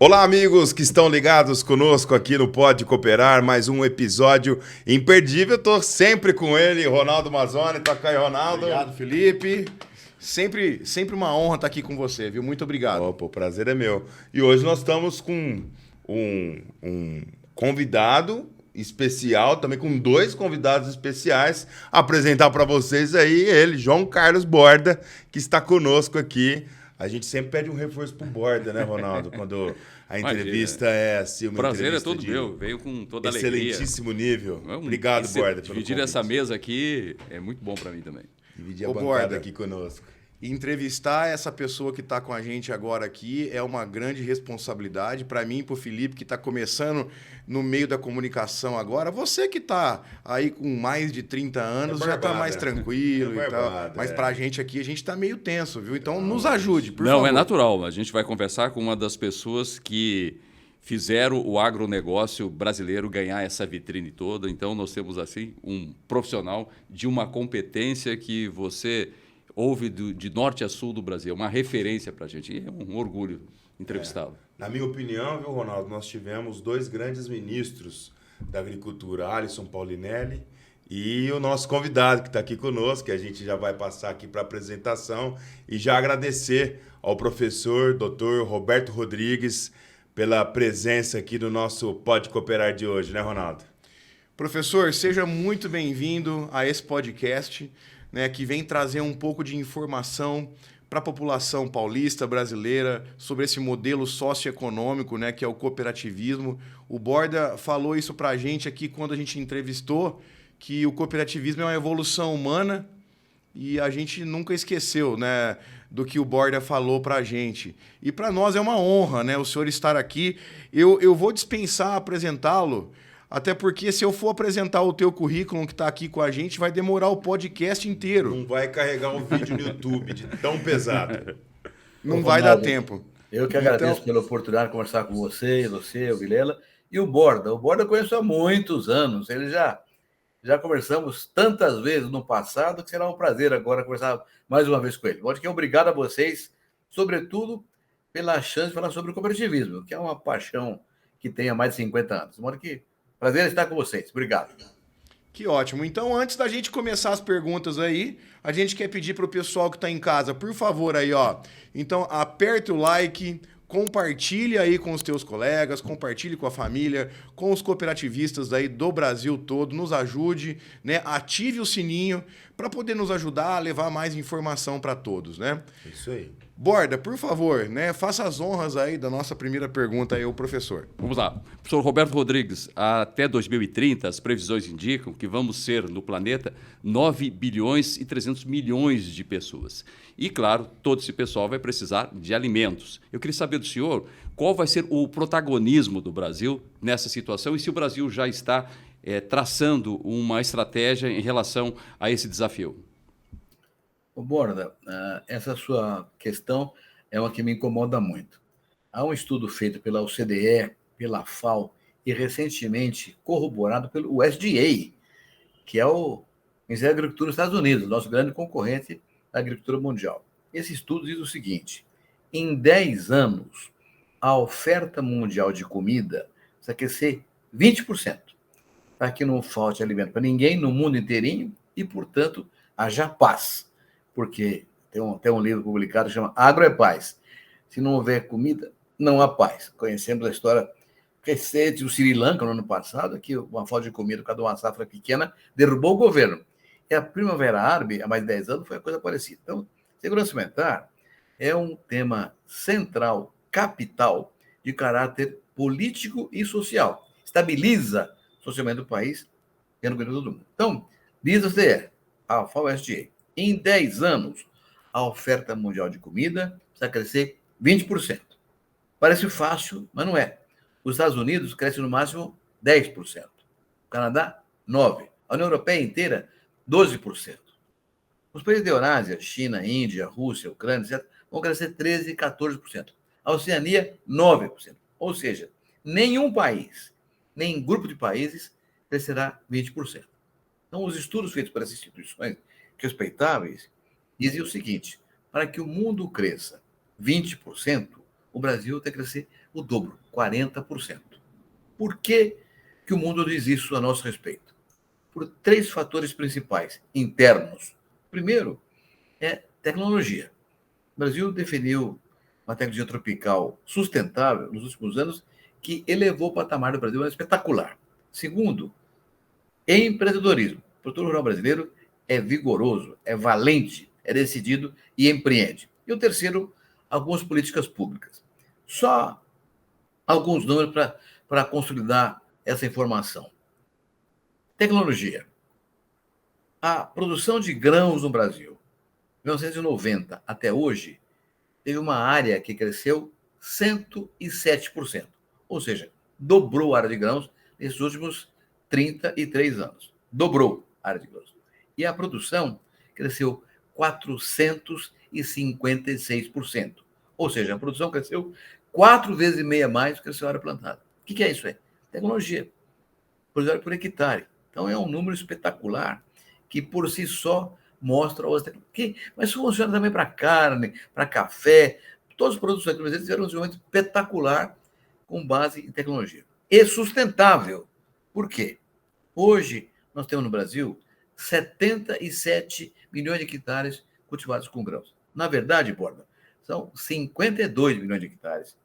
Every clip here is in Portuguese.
Olá, amigos que estão ligados conosco aqui no Pode Cooperar, mais um episódio imperdível. Estou sempre com ele, Ronaldo Mazzoni. Toca aí, Ronaldo. Obrigado, Felipe. Sempre uma honra estar aqui com você, viu? Muito obrigado. Opa, o prazer é meu. E hoje nós estamos com um convidado especial, também com dois convidados especiais, apresentar para vocês aí ele, João Carlos Borda, que está conosco aqui. A gente sempre pede um reforço pro Borda, né, Ronaldo? Quando a entrevista é assim, uma Prazer entrevista é todo meu, veio com toda alegria. excelentíssimo nível. Obrigado, Borda, pelo dividir convite. essa mesa aqui é muito bom para mim também. Dividir a Ô, bancada Borda, aqui conosco. entrevistar essa pessoa que está com a gente agora aqui é uma grande responsabilidade para mim e para o Felipe, que está começando no meio da comunicação agora. Você que está aí com mais de 30 anos já está mais tranquilo e tal. Mas para a gente aqui, a gente está meio tenso, viu? Então nos ajude, por favor. Não, é natural. A gente vai conversar com uma das pessoas que fizeram o agronegócio brasileiro ganhar essa vitrine toda. Então nós temos assim um profissional de uma competência que você ouve de norte a sul do Brasil, uma referência para a gente. E é um orgulho entrevistá-lo. Na minha opinião, viu, Ronaldo, nós tivemos dois grandes ministros da agricultura, Alisson Paulinelli e o nosso convidado que está aqui conosco, que a gente já vai passar aqui para a apresentação, e já agradecer ao professor Dr. Roberto Rodrigues pela presença aqui do nosso Pode Cooperar de hoje, né, Ronaldo? Professor, seja muito bem-vindo a esse podcast, né, que vem trazer um pouco de informação para a população paulista, brasileira, sobre esse modelo socioeconômico, né, que é o cooperativismo. O Borda falou isso para a gente aqui quando a gente entrevistou, que o cooperativismo é uma evolução humana e a gente nunca esqueceu, né, do que o Borda falou para a gente. E para nós é uma honra, né, o senhor estar aqui. Eu vou dispensar apresentá-lo, até porque se eu for apresentar o teu currículo que está aqui com a gente, vai demorar o podcast inteiro. Não vai carregar um vídeo no YouTube de tão pesado. Não Ô, vai dar Ronaldo, tempo. eu que agradeço Então, pela oportunidade de conversar com você, o Vilela, e o Borda. O Borda eu conheço há muitos anos. Ele já conversamos tantas vezes no passado que será um prazer agora conversar mais uma vez com ele. Borda, que obrigado a vocês, sobretudo pela chance de falar sobre o cooperativismo, que é uma paixão que tem há mais de 50 anos. Borda, que prazer estar com vocês. Obrigado. que ótimo. Então, antes da gente começar as perguntas aí, a gente quer pedir para o pessoal que está em casa, por favor, aí, ó. Então, aperte o like, compartilhe aí com os teus colegas, compartilhe com a família, com os cooperativistas aí do Brasil todo, nos ajude, né? Ative o sininho para poder nos ajudar a levar mais informação para todos, né? Isso aí. Borda, por favor, né? Faça as honras aí da nossa primeira pergunta aí, o professor. Vamos lá. Professor Roberto Rodrigues, até 2030, as previsões indicam que vamos ser no planeta 9 bilhões e 300 milhões de pessoas. E, claro, todo esse pessoal vai precisar de alimentos. Eu queria saber do senhor qual vai ser o protagonismo do Brasil nessa situação e se o Brasil já está traçando uma estratégia em relação a esse desafio. Ô, Borda, essa sua questão é uma que me incomoda muito. Há um estudo feito pela OCDE, pela FAO e recentemente corroborado pelo USDA, que é o Ministério da Agricultura dos Estados Unidos, nosso grande concorrente da agricultura mundial. Esse estudo diz o seguinte: em 10 anos, a oferta mundial de comida vai crescer 20%, para que não falte alimento para ninguém no mundo inteirinho e, portanto, haja paz. Porque tem um livro publicado que chama Agro é Paz. Se não houver comida, não há paz. Conhecemos a história recente do Sri Lanka no ano passado, que uma falta de comida por causa de uma safra pequena derrubou o governo. E a Primavera Árabe, há mais de 10 anos, foi uma coisa parecida. Então, segurança alimentar é um tema central, capital, de caráter político e social. Estabiliza socialmente o país e no governo do mundo. Então, diz a CE, a FAO-SDA, em 10 anos, a oferta mundial de comida precisa crescer 20%. Parece fácil, mas não é. Os Estados Unidos crescem no máximo 10%. O Canadá, 9%. A União Europeia inteira, 12%. Os países da Eurásia, China, Índia, Rússia, Ucrânia, etc., vão crescer 13% e 14%. A Oceania, 9%. Ou seja, nenhum país, nem grupo de países, crescerá 20%. Então, os estudos feitos por essas instituições respeitáveis dizem o seguinte: para que o mundo cresça 20%, o Brasil tem que crescer o dobro, 40%. Por que o mundo diz isso a nosso respeito? Por 3 fatores principais internos. Primeiro é tecnologia. O Brasil definiu uma tecnologia tropical sustentável nos últimos anos que elevou o patamar do Brasil, é espetacular. Segundo, empreendedorismo. O produtor rural brasileiro é vigoroso, é valente, é decidido e empreende. E o terceiro, algumas políticas públicas. Só alguns números para consolidar essa informação. Tecnologia. A produção de grãos no Brasil, de 1990 até hoje, teve uma área que cresceu 107%. Ou seja, dobrou a área de grãos nesses últimos 33 anos. Dobrou a área de grãos. E a produção cresceu 456%. Ou seja, a produção cresceu 4 vezes e meia mais do que a área plantada. O que é isso aí? Tecnologia. Produção por hectare. Então, é um número espetacular que, por si só, mostra mas isso funciona também para carne, para café. Todos os produtos brasileiros tiveram um desenvolvimento espetacular com base em tecnologia. E sustentável. Por quê? Hoje, nós temos no Brasil 77 milhões de hectares cultivados com grãos. Na verdade, Borba, são 52 milhões de hectares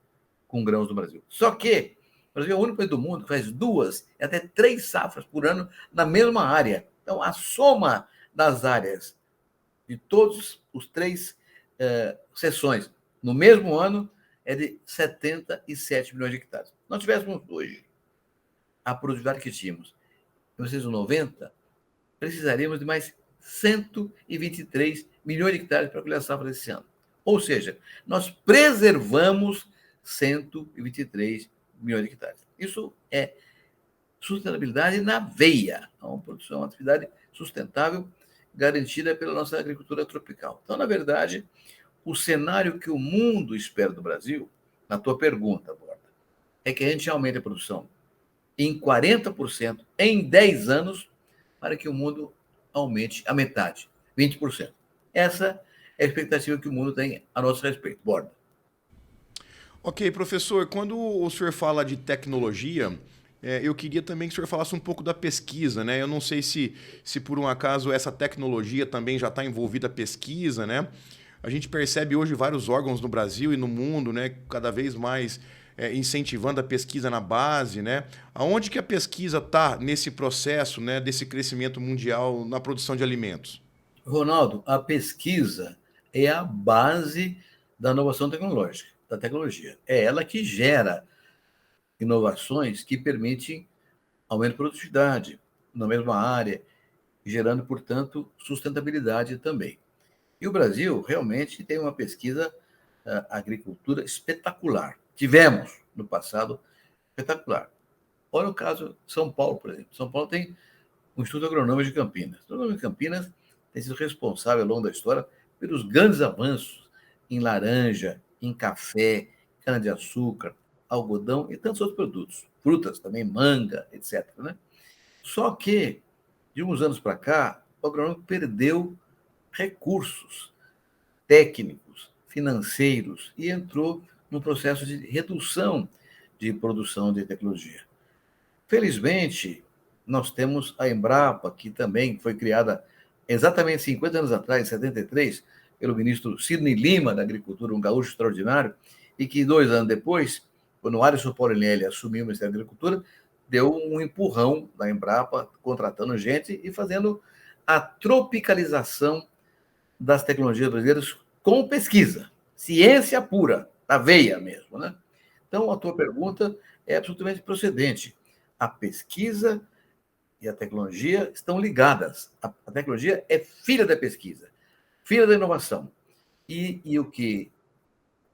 com grãos no Brasil. Só que o Brasil é o único país do mundo que faz 2 e até 3 safras por ano na mesma área. Então, a soma das áreas de todos os 3 seções no mesmo ano é de 77 milhões de hectares. Se nós tivéssemos hoje a produtividade que tínhamos em 1990, precisaríamos de mais 123 milhões de hectares para colher a safra desse ano. Ou seja, nós preservamos 123 milhões de hectares. Isso é sustentabilidade na veia. É uma produção, uma atividade sustentável garantida pela nossa agricultura tropical. Então, na verdade, o cenário que o mundo espera do Brasil, na tua pergunta, Borda, é que a gente aumente a produção em 40% em 10 anos para que o mundo aumente a metade, 20%. Essa é a expectativa que o mundo tem a nosso respeito. Borda. Ok, professor, quando o senhor fala de tecnologia, eu queria também que o senhor falasse um pouco da pesquisa, né? Eu não sei se por um acaso essa tecnologia também já está envolvida a pesquisa, né? A gente percebe hoje vários órgãos no Brasil e no mundo, né, cada vez mais incentivando a pesquisa na base, né? Aonde que a pesquisa está nesse processo, né, desse crescimento mundial na produção de alimentos? Ronaldo, a pesquisa é a base da inovação tecnológica, da tecnologia. É ela que gera inovações que permitem aumento de produtividade na mesma área, gerando, portanto, sustentabilidade também. E o Brasil realmente tem uma pesquisa agricultura espetacular. Tivemos, no passado, espetacular. Olha o caso de São Paulo, por exemplo. São Paulo tem o Instituto Agronômico de Campinas. O Instituto Agronômico de Campinas tem sido responsável, ao longo da história, pelos grandes avanços em laranja, em café, cana-de-açúcar, algodão e tantos outros produtos. Frutas também, manga, etc. Né? Só que, de uns anos para cá, o agronômico perdeu recursos técnicos, financeiros, e entrou num processo de redução de produção de tecnologia. Felizmente, nós temos a Embrapa, que também foi criada exatamente 50 anos atrás, em 73, pelo ministro Sidney Lima, da Agricultura, um gaúcho extraordinário, e que 2 anos depois, quando o Alisson Paulinelli assumiu o Ministério da Agricultura, deu um empurrão da Embrapa, contratando gente e fazendo a tropicalização das tecnologias brasileiras com pesquisa, ciência pura, na veia mesmo, né? Então, a tua pergunta é absolutamente procedente. A pesquisa e a tecnologia estão ligadas. A tecnologia é filha da pesquisa, filha da inovação. E o que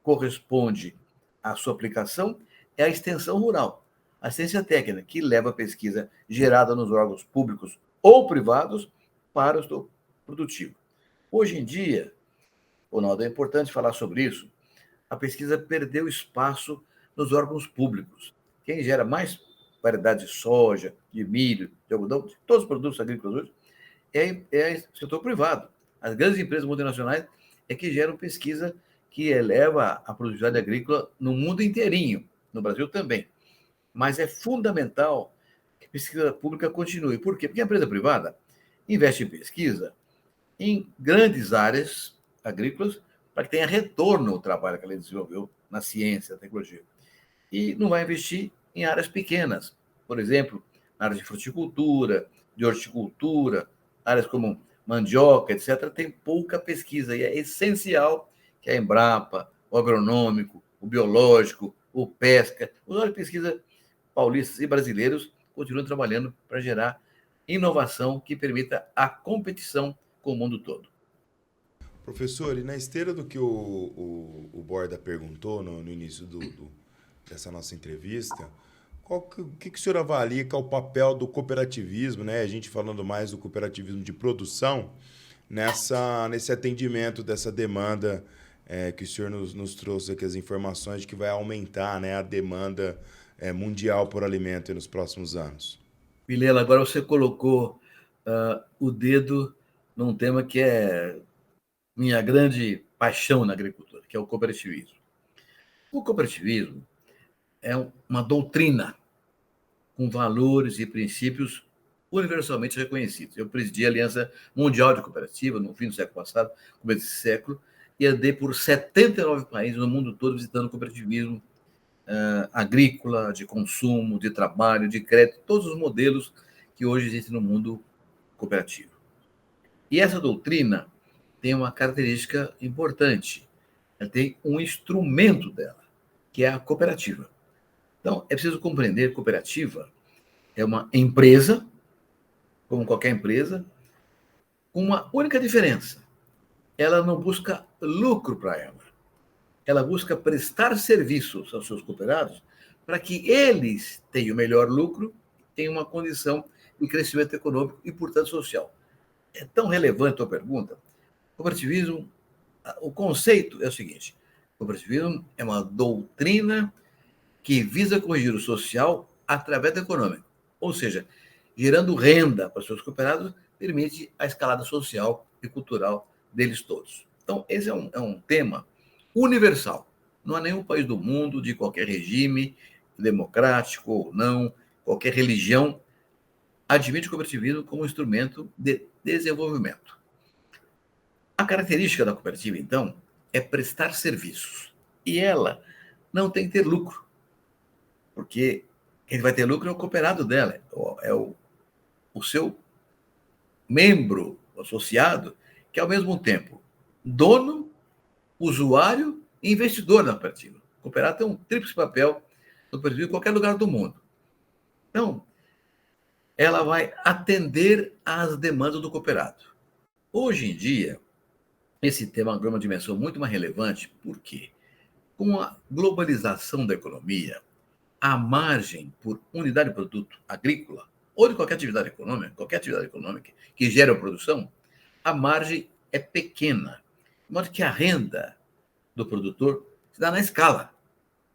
corresponde à sua aplicação é a extensão rural, a ciência técnica, que leva a pesquisa gerada nos órgãos públicos ou privados para o setor produtivo. Hoje em dia, Ronaldo, é importante falar sobre isso, a pesquisa perdeu espaço nos órgãos públicos. Quem gera mais variedade de soja, de milho, de algodão, de todos os produtos agrícolas hoje, é o setor privado. As grandes empresas multinacionais é que geram pesquisa que eleva a produtividade agrícola no mundo inteirinho. no Brasil também. Mas é fundamental que a pesquisa pública continue. Por quê? Porque a empresa privada investe em pesquisa em grandes áreas agrícolas para que tenha retorno ao trabalho que ela desenvolveu na ciência, na tecnologia. E não vai investir em áreas pequenas, por exemplo, na área de fruticultura, de horticultura, áreas como mandioca, etc., tem pouca pesquisa e é essencial que a Embrapa, o agronômico, o biológico, o pesca, os órgãos de pesquisa paulistas e brasileiros continuam trabalhando para gerar inovação que permita a competição com o mundo todo. Professor, e na esteira do que o Borda perguntou no início dessa nossa entrevista, o que o senhor avalia que é o papel do cooperativismo, né? A gente falando mais do cooperativismo de produção, nesse atendimento dessa demanda que o senhor nos trouxe aqui as informações de que vai aumentar, né, a demanda mundial por alimento nos próximos anos. Vilela, agora você colocou o dedo num tema que é minha grande paixão na agricultura, que é o cooperativismo. O cooperativismo é uma doutrina com valores e princípios universalmente reconhecidos. Eu presidi a Aliança Mundial de Cooperativa no fim do século passado, começo desse século, e andei por 79 países no mundo todo visitando o cooperativismo agrícola, de consumo, de trabalho, de crédito, todos os modelos que hoje existem no mundo cooperativo. E essa doutrina tem uma característica importante. Ela tem um instrumento dela, que é a cooperativa. Então, é preciso compreender que a cooperativa é uma empresa, como qualquer empresa, com uma única diferença. Ela não busca lucro para ela. Ela busca prestar serviços aos seus cooperados para que eles tenham melhor lucro, tenham uma condição de crescimento econômico e, portanto, social. É tão relevante a pergunta. O cooperativismo, o conceito é o seguinte: o cooperativismo é uma doutrina que visa corrigir o social através do econômico, ou seja, gerando renda para os seus cooperados, permite a escalada social e cultural deles todos. Então, esse é um tema universal. Não há nenhum país do mundo, de qualquer regime, democrático ou não, qualquer religião, admite o cooperativismo como instrumento de desenvolvimento. A característica da cooperativa, então, é prestar serviços. E ela não tem que ter lucro, porque quem vai ter lucro é o cooperado dela, é o seu membro associado, que é ao mesmo tempo dono, usuário e investidor na cooperativa. O cooperado tem um tríplice papel no cooperativo em qualquer lugar do mundo. Então, ela vai atender às demandas do cooperado. Hoje em dia, esse tema ganha uma dimensão muito mais relevante, porque com a globalização da economia, a margem por unidade de produto agrícola ou de qualquer atividade econômica que gera produção, a margem é pequena. De modo que a renda do produtor se dá na escala.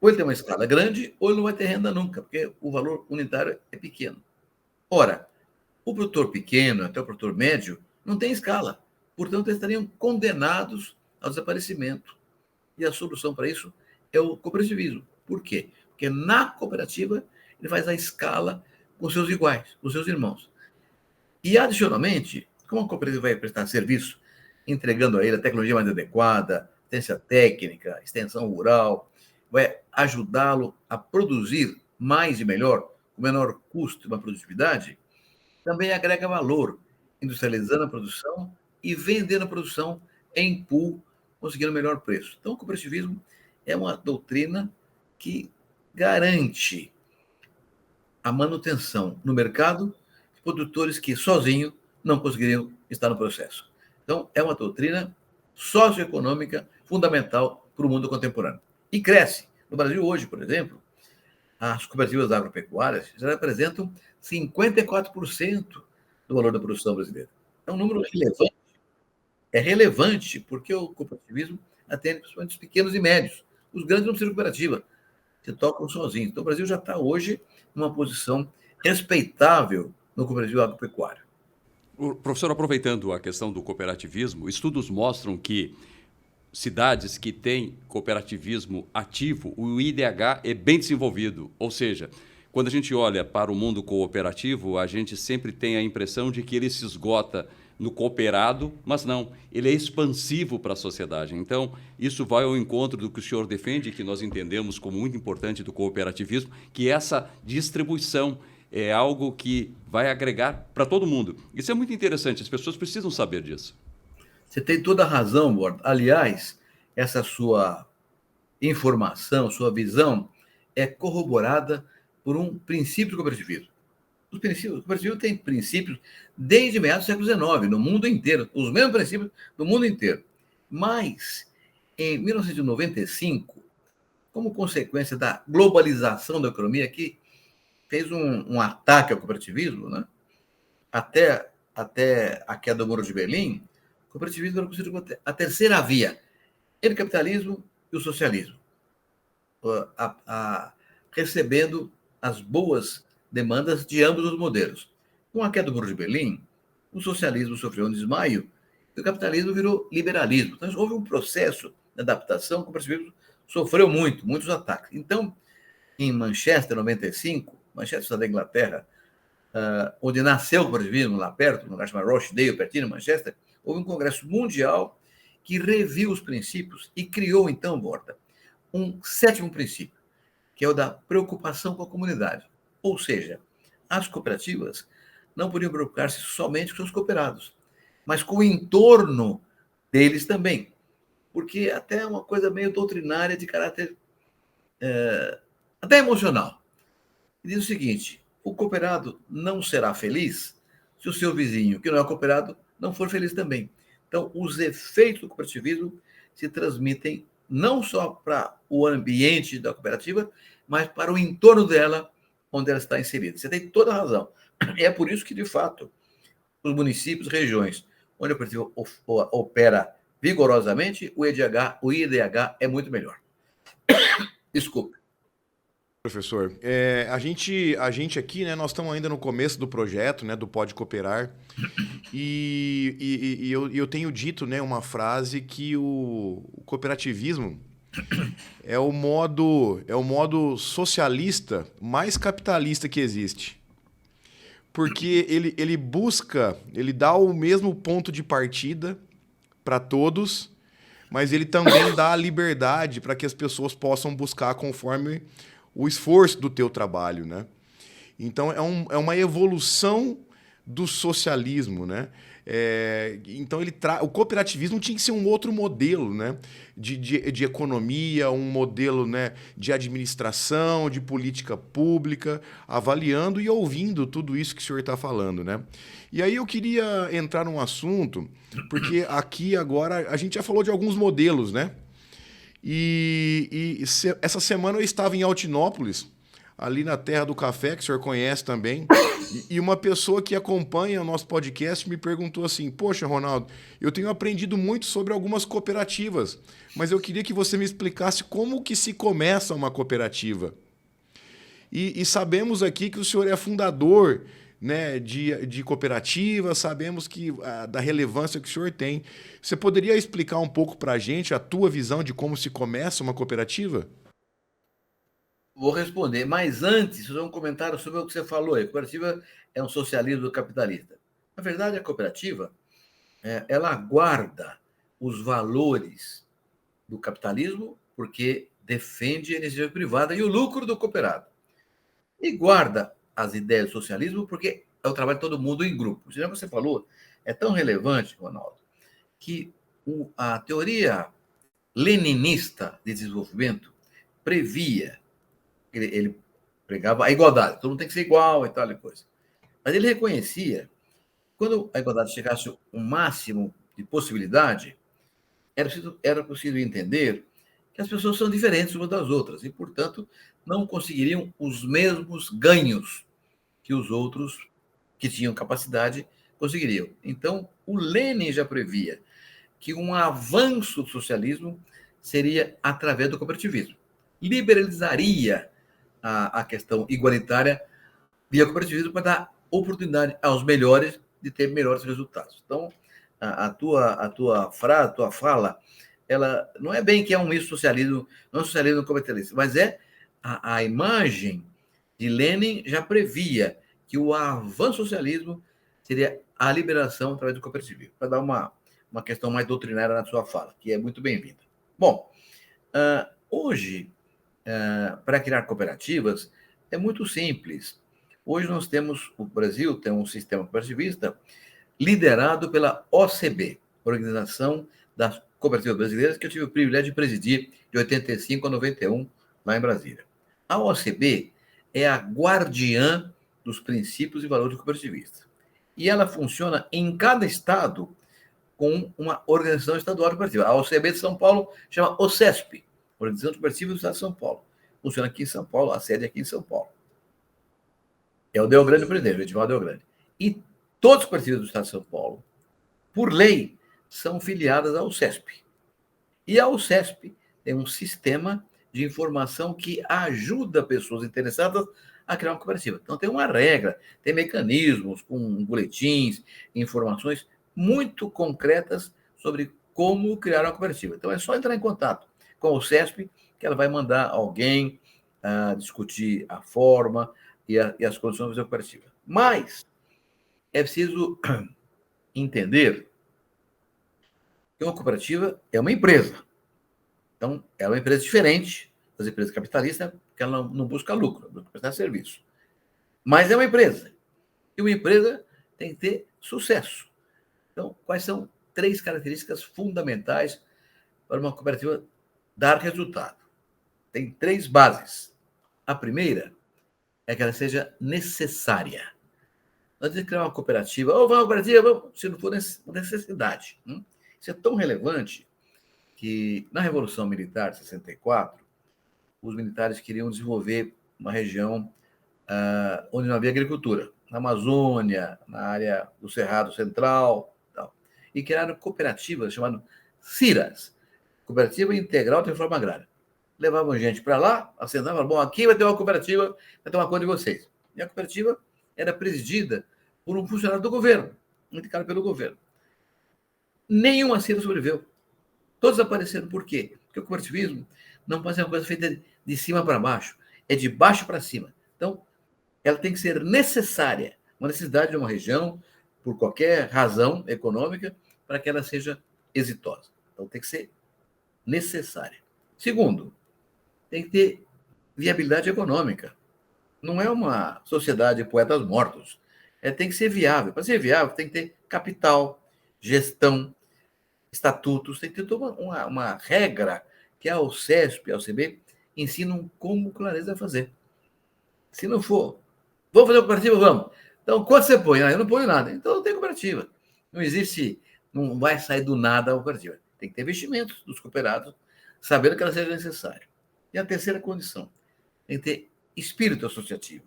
Ou ele tem uma escala grande, ou ele não vai ter renda nunca, porque o valor unitário é pequeno. Ora, o produtor pequeno, até o produtor médio, não tem escala. Portanto, eles estariam condenados ao desaparecimento. E a solução para isso é o cooperativismo. Por quê? Porque na cooperativa ele faz a escala com seus iguais, com seus irmãos. E, adicionalmente, como a cooperativa vai prestar serviço, entregando a ele a tecnologia mais adequada, assistência técnica, extensão rural, vai ajudá-lo a produzir mais e melhor, com menor custo e uma produtividade, também agrega valor, industrializando a produção e vendendo a produção em pool, conseguindo melhor preço. Então, o cooperativismo é uma doutrina que garante a manutenção no mercado de produtores que sozinhos não conseguiriam estar no processo. Então, é uma doutrina socioeconômica fundamental para o mundo contemporâneo. E cresce. No Brasil, hoje, por exemplo, as cooperativas agropecuárias já representam 54% do valor da produção brasileira. É um número relevante. É relevante porque o cooperativismo atende principalmente os pequenos e médios. Os grandes não precisam de cooperativa, se tocam sozinhos. Então, o Brasil já está hoje numa posição respeitável no cooperativo agropecuário. Professor, aproveitando a questão do cooperativismo, estudos mostram que cidades que têm cooperativismo ativo, o IDH é bem desenvolvido. Ou seja, quando a gente olha para o mundo cooperativo, a gente sempre tem a impressão de que ele se esgota no cooperado, mas não, ele é expansivo para a sociedade. Então, isso vai ao encontro do que o senhor defende, que nós entendemos como muito importante do cooperativismo, que essa distribuição é algo que vai agregar para todo mundo. Isso é muito interessante, as pessoas precisam saber disso. Você tem toda a razão, Borda. Aliás, essa sua informação, sua visão, é corroborada por um princípio do cooperativismo. O cooperativismo tem princípios desde meados do século XIX, no mundo inteiro, os mesmos princípios do mundo inteiro. Mas, em 1995, como consequência da globalização da economia, que fez um ataque ao cooperativismo, né? Até a queda do Muro de Berlim, o cooperativismo era considerado a terceira via entre o capitalismo e o socialismo, recebendo as boas demandas de ambos os modelos. Com a queda do Muro de Berlim, o socialismo sofreu um desmaio e o capitalismo virou liberalismo. Então, houve um processo de adaptação, o cooperativismo sofreu muitos ataques. Então, em Manchester, 95, Manchester da Inglaterra, onde nasceu o cooperativismo, lá perto, no lugar chamado Rochdale, pertinho de Manchester, houve um congresso mundial que reviu os princípios e criou, então, Borda, um sétimo princípio, que é o da preocupação com a comunidade. Ou seja, as cooperativas não podiam preocupar-se somente com seus cooperados, mas com o entorno deles também. Porque até é uma coisa meio doutrinária de caráter até emocional. E diz o seguinte: o cooperado não será feliz se o seu vizinho, que não é cooperado, não for feliz também. Então, os efeitos do cooperativismo se transmitem não só para o ambiente da cooperativa, mas para o entorno dela, onde ela está inserida. Você tem toda a razão. É por isso que, de fato, os municípios, regiões onde a cooperativa opera vigorosamente, o IDH é muito melhor. Desculpe. Professor, a gente aqui, né, nós estamos ainda no começo do projeto, né, do Pode Cooperar, e eu tenho dito, né, uma frase que o cooperativismo é o modo socialista mais capitalista que existe. Porque ele dá o mesmo ponto de partida para todos, mas ele também dá a liberdade para que as pessoas possam buscar conforme o esforço do teu trabalho, né? Então, é uma evolução do socialismo, né? Então, o cooperativismo tinha que ser um outro modelo, né? De economia, um modelo, né, de administração, de política pública, avaliando e ouvindo tudo isso que o senhor está falando, né? E aí eu queria entrar num assunto, porque aqui agora a gente já falou de alguns modelos, né? Essa semana eu estava em Altinópolis, ali na Terra do Café, que o senhor conhece também, e uma pessoa que acompanha o nosso podcast me perguntou assim: poxa, Ronaldo, eu tenho aprendido muito sobre algumas cooperativas, mas eu queria que você me explicasse como que se começa uma cooperativa. E sabemos aqui que o senhor é fundador, né, de cooperativa, sabemos da relevância que o senhor tem. Você poderia explicar um pouco para a gente a tua visão de como se começa uma cooperativa? Vou responder, mas antes, fazer um comentário sobre o que você falou aí. A cooperativa é um socialismo capitalista. Na verdade, a cooperativa ela guarda os valores do capitalismo porque defende a iniciativa privada e o lucro do cooperado. E guarda as ideias do socialismo porque é o trabalho de todo mundo em grupo. Já você falou, é tão relevante, Ronaldo, que a teoria leninista de desenvolvimento previa, ele pregava a igualdade, todo mundo tem que ser igual e tal e coisa. Mas ele reconhecia, quando a igualdade chegasse ao máximo de possibilidade, era possível entender que as pessoas são diferentes umas das outras e, portanto, não conseguiriam os mesmos ganhos que os outros que tinham capacidade conseguiriam. Então, o Lenin já previa que um avanço do socialismo seria através do cooperativismo. Liberalizaria a questão igualitária via cooperativismo para dar oportunidade aos melhores de ter melhores resultados. Então, a tua fala ela não é bem que é um misto socialismo, não é um socialismo capitalista, mas é a imagem de Lenin já previa que o avanço do socialismo seria a liberação através do cooperativismo, para dar uma questão mais doutrinária na sua fala, que é muito bem-vinda. Bom, hoje, para criar cooperativas, é muito simples. Hoje nós temos, o Brasil tem um sistema cooperativista liderado pela OCB, Organização das Cooperativas Brasileiras, que eu tive o privilégio de presidir de 85 a 91, lá em Brasília. A OCB é a guardiã dos princípios e valores do cooperativistas. E ela funciona em cada estado com uma organização estadual cooperativa. A OCB de São Paulo chama OCESP, Organização Cooperativa do Estado de São Paulo. Funciona aqui em São Paulo, a sede é aqui em São Paulo. É o Deogrande o presidente, o Edivaldo Deogrande. E todos os cooperativas do Estado de São Paulo, por lei, são filiadas ao CESP. E a UCESP tem um sistema de informação que ajuda pessoas interessadas a criar uma cooperativa. Então, tem uma regra, tem mecanismos com boletins, informações muito concretas sobre como criar uma cooperativa. Então, é só entrar em contato com o CESP, que ela vai mandar alguém discutir a forma e as condições da cooperativa. Mas é preciso entender que uma cooperativa é uma empresa. Então, ela é uma empresa diferente das empresas capitalistas, porque ela não busca lucro, busca prestar serviço. Mas é uma empresa. E uma empresa tem que ter sucesso. Então, quais são 3 características fundamentais para uma cooperativa dar resultado? Tem 3 bases. A primeira é que ela seja necessária. Nós temos que criar uma cooperativa, ou uma cooperativa, se não for necessidade. Isso é tão relevante que, na Revolução Militar de 64, os militares queriam desenvolver uma região onde não havia agricultura, na Amazônia, na área do Cerrado Central, tal. E criaram cooperativas chamadas CIRAs, Cooperativa Integral de Reforma Agrária. Levavam gente para lá, assentavam, bom, aqui vai ter uma cooperativa, vai tomar conta de vocês. E a cooperativa era presidida por um funcionário do governo, indicado pelo governo. Nenhuma CIRA sobreviveu. Todos apareceram. Por quê? Porque o cooperativismo não pode ser uma coisa feita de cima para baixo, é de baixo para cima. Então, ela tem que ser necessária, uma necessidade de uma região, por qualquer razão econômica, para que ela seja exitosa. Então, tem que ser necessária. Segundo, tem que ter viabilidade econômica. Não é uma sociedade de poetas mortos. Tem que ser viável. Para ser viável, tem que ter capital, gestão, estatutos, tem que ter toda uma regra que a OCESP e a OCB ensinam como clareza fazer. Se não for, vamos fazer uma cooperativa? Vamos. Então, quanto você põe? Eu não ponho nada. Então, não tem cooperativa. Não existe, não vai sair do nada a cooperativa. Tem que ter investimentos dos cooperados, sabendo que ela seja necessária. E a terceira condição, tem que ter espírito associativo,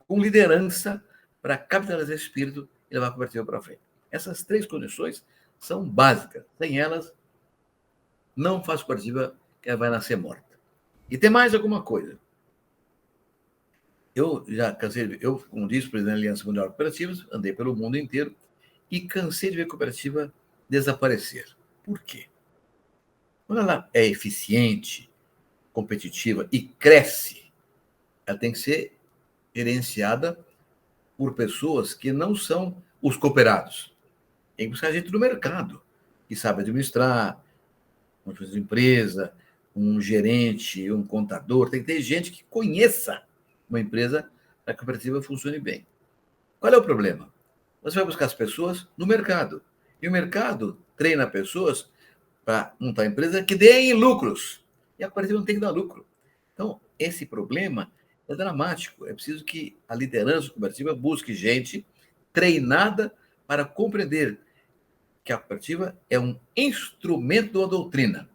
com liderança para capitalizar esse espírito e levar a cooperativa para frente. Essas 3 condições são básicas. Sem elas, não faz cooperativa que ela vai nascer morta. E tem mais alguma coisa. Eu já cansei, como disse, presidente da Aliança Mundial de Cooperativas, andei pelo mundo inteiro e cansei de ver cooperativa desaparecer. Por quê? Quando ela é eficiente, competitiva e cresce, ela tem que ser gerenciada por pessoas que não são os cooperados. Tem que buscar gente do mercado, que sabe administrar, uma empresa, um gerente, um contador. Tem que ter gente que conheça uma empresa para que a cooperativa funcione bem. Qual é o problema? Você vai buscar as pessoas no mercado. E o mercado treina pessoas para montar empresa que deem lucros. E a cooperativa não tem que dar lucro. Então, esse problema é dramático. É preciso que a liderança cooperativa busque gente treinada para compreender que a cooperativa é um instrumento de uma doutrina